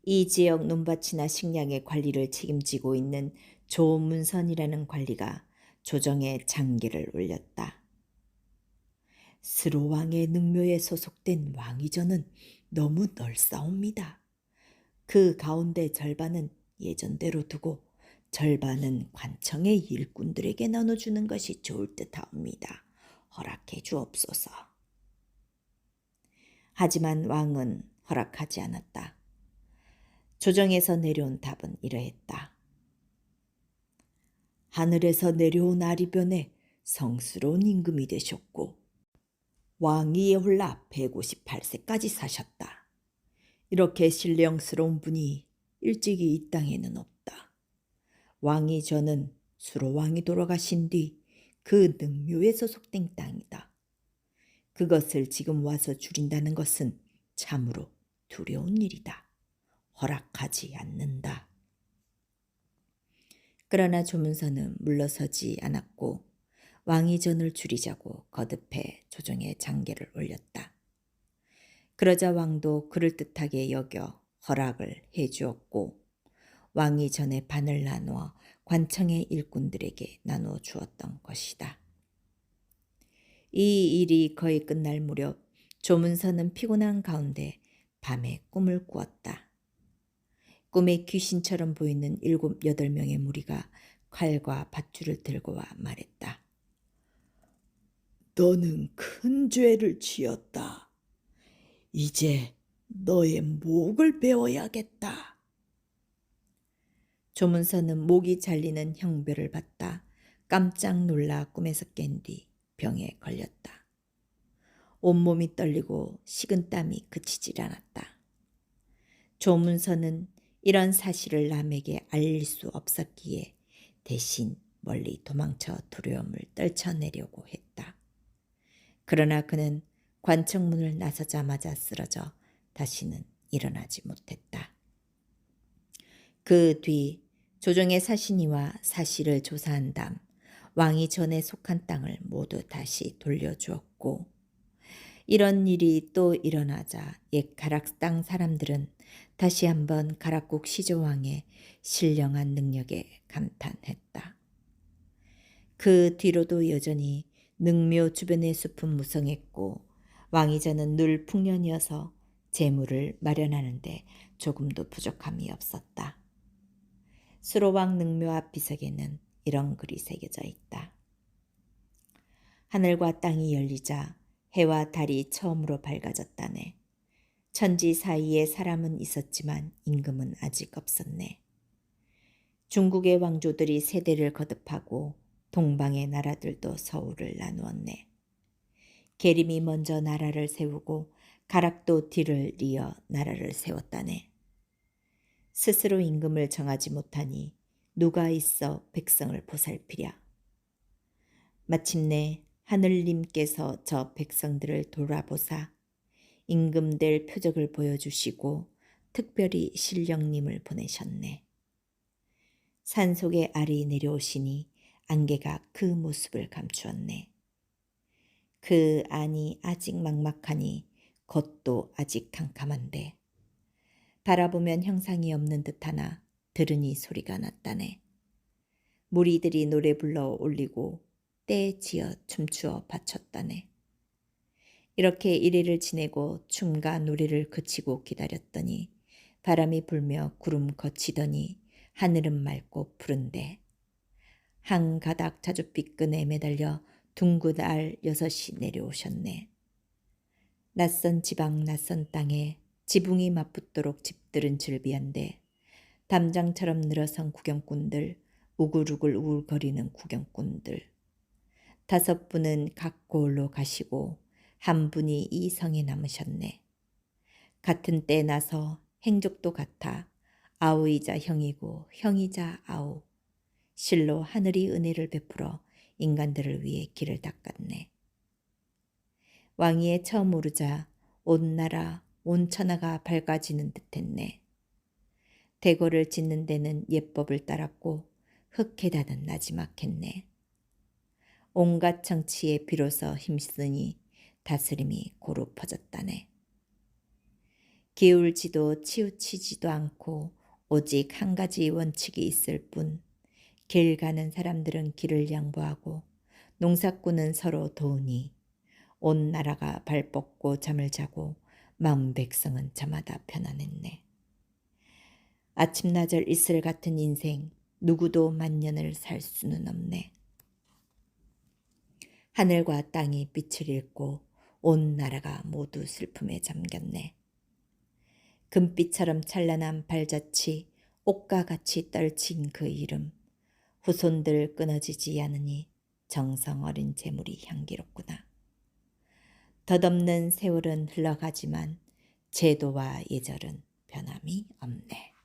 이 지역 논밭이나 식량의 관리를 책임지고 있는 조문선이라는 관리가 조정에 장계를 올렸다. 스로왕의 능묘에 소속된 왕위전은 너무 넓사옵니다. 그 가운데 절반은 예전대로 두고 절반은 관청의 일꾼들에게 나눠주는 것이 좋을 듯하옵니다. 허락해 주옵소서. 하지만 왕은 허락하지 않았다. 조정에서 내려온 답은 이러했다. 하늘에서 내려온 아리변에 성스러운 임금이 되셨고 왕위에 올라 158세까지 사셨다. 이렇게 신령스러운 분이 일찍이 이 땅에는 없다. 왕이 저는 수로왕이 돌아가신 뒤 그 능묘에 소속된 땅이다. 그것을 지금 와서 줄인다는 것은 참으로 두려운 일이다. 허락하지 않는다. 그러나 조문선은 물러서지 않았고 왕이 전을 줄이자고 거듭해 조정에 장계를 올렸다. 그러자 왕도 그럴듯하게 여겨 허락을 해주었고 왕이 전에 반을 나누어 관청의 일꾼들에게 나누어 주었던 것이다. 이 일이 거의 끝날 무렵 조문선은 피곤한 가운데 밤에 꿈을 꾸었다. 꿈에 귀신처럼 보이는 7, 8명의 무리가 칼과 밧줄을 들고 와 말했다. 너는 큰 죄를 지었다. 이제 너의 목을 베어야겠다. 조문선은 목이 잘리는 형벌을 받다 깜짝 놀라 꿈에서 깬 뒤 병에 걸렸다. 온몸이 떨리고 식은땀이 그치질 않았다. 조문선은 이런 사실을 남에게 알릴 수 없었기에 대신 멀리 도망쳐 두려움을 떨쳐내려고 했다. 그러나 그는 관청문을 나서자마자 쓰러져 다시는 일어나지 못했다. 그 뒤 조정의 사신이와 사실을 조사한 다음 왕이 전에 속한 땅을 모두 다시 돌려주었고 이런 일이 또 일어나자 옛 가락 땅 사람들은 다시 한번 가락국 시조왕의 신령한 능력에 감탄했다. 그 뒤로도 여전히 능묘 주변의 숲은 무성했고 왕이 저는 늘 풍년이어서 재물을 마련하는데 조금도 부족함이 없었다. 수로왕 능묘 앞 비석에는 이런 글이 새겨져 있다. 하늘과 땅이 열리자 해와 달이 처음으로 밝아졌다네. 천지 사이에 사람은 있었지만 임금은 아직 없었네. 중국의 왕조들이 세대를 거듭하고 동방의 나라들도 서울을 나누었네. 계림이 먼저 나라를 세우고 가락도 뒤를 이어 나라를 세웠다네. 스스로 임금을 정하지 못하니 누가 있어 백성을 보살피랴. 마침내 하늘님께서 저 백성들을 돌아보사 임금될 표적을 보여주시고 특별히 신령님을 보내셨네. 산속에 알이 내려오시니 안개가 그 모습을 감추었네. 그 안이 아직 막막하니 겉도 아직 캄캄한데 바라보면 형상이 없는 듯하나 들으니 소리가 났다네. 무리들이 노래 불러 올리고 때 지어 춤추어 바쳤다네. 이렇게 이래를 지내고 춤과 노래를 그치고 기다렸더니 바람이 불며 구름 거치더니 하늘은 맑고 푸른데 한 가닥 자줏빛 끈에 매달려 둥근 알 6이 내려오셨네. 낯선 지방 낯선 땅에 지붕이 맞붙도록 집들은 즐비한데 담장처럼 늘어선 구경꾼들, 우글우글 우글거리는 구경꾼들. 5분은 각 고을로 가시고 한 분이 이 성에 남으셨네. 같은 때 나서 행적도 같아 아우이자 형이고 형이자 아우. 실로 하늘이 은혜를 베풀어 인간들을 위해 길을 닦았네. 왕위에 처음 오르자 온 나라 온 천하가 밝아지는 듯했네. 대궐을 짓는 데는 예법을 따랐고 흑해다는 나지막했네. 온갖 정치에 비로소 힘쓰니 다스림이 고루 퍼졌다네. 기울지도 치우치지도 않고 오직 한 가지 원칙이 있을 뿐 길 가는 사람들은 길을 양보하고 농사꾼은 서로 도우니 온 나라가 발 뻗고 잠을 자고 마음 백성은 저마다 편안했네. 아침나절 이슬 같은 인생 누구도 만년을 살 수는 없네. 하늘과 땅이 빛을 잃고 온 나라가 모두 슬픔에 잠겼네. 금빛처럼 찬란한 발자취 옷과 같이 떨친 그 이름 후손들 끊어지지 않으니 정성 어린 재물이 향기롭구나. 덧없는 세월은 흘러가지만 제도와 예절은 변함이 없네.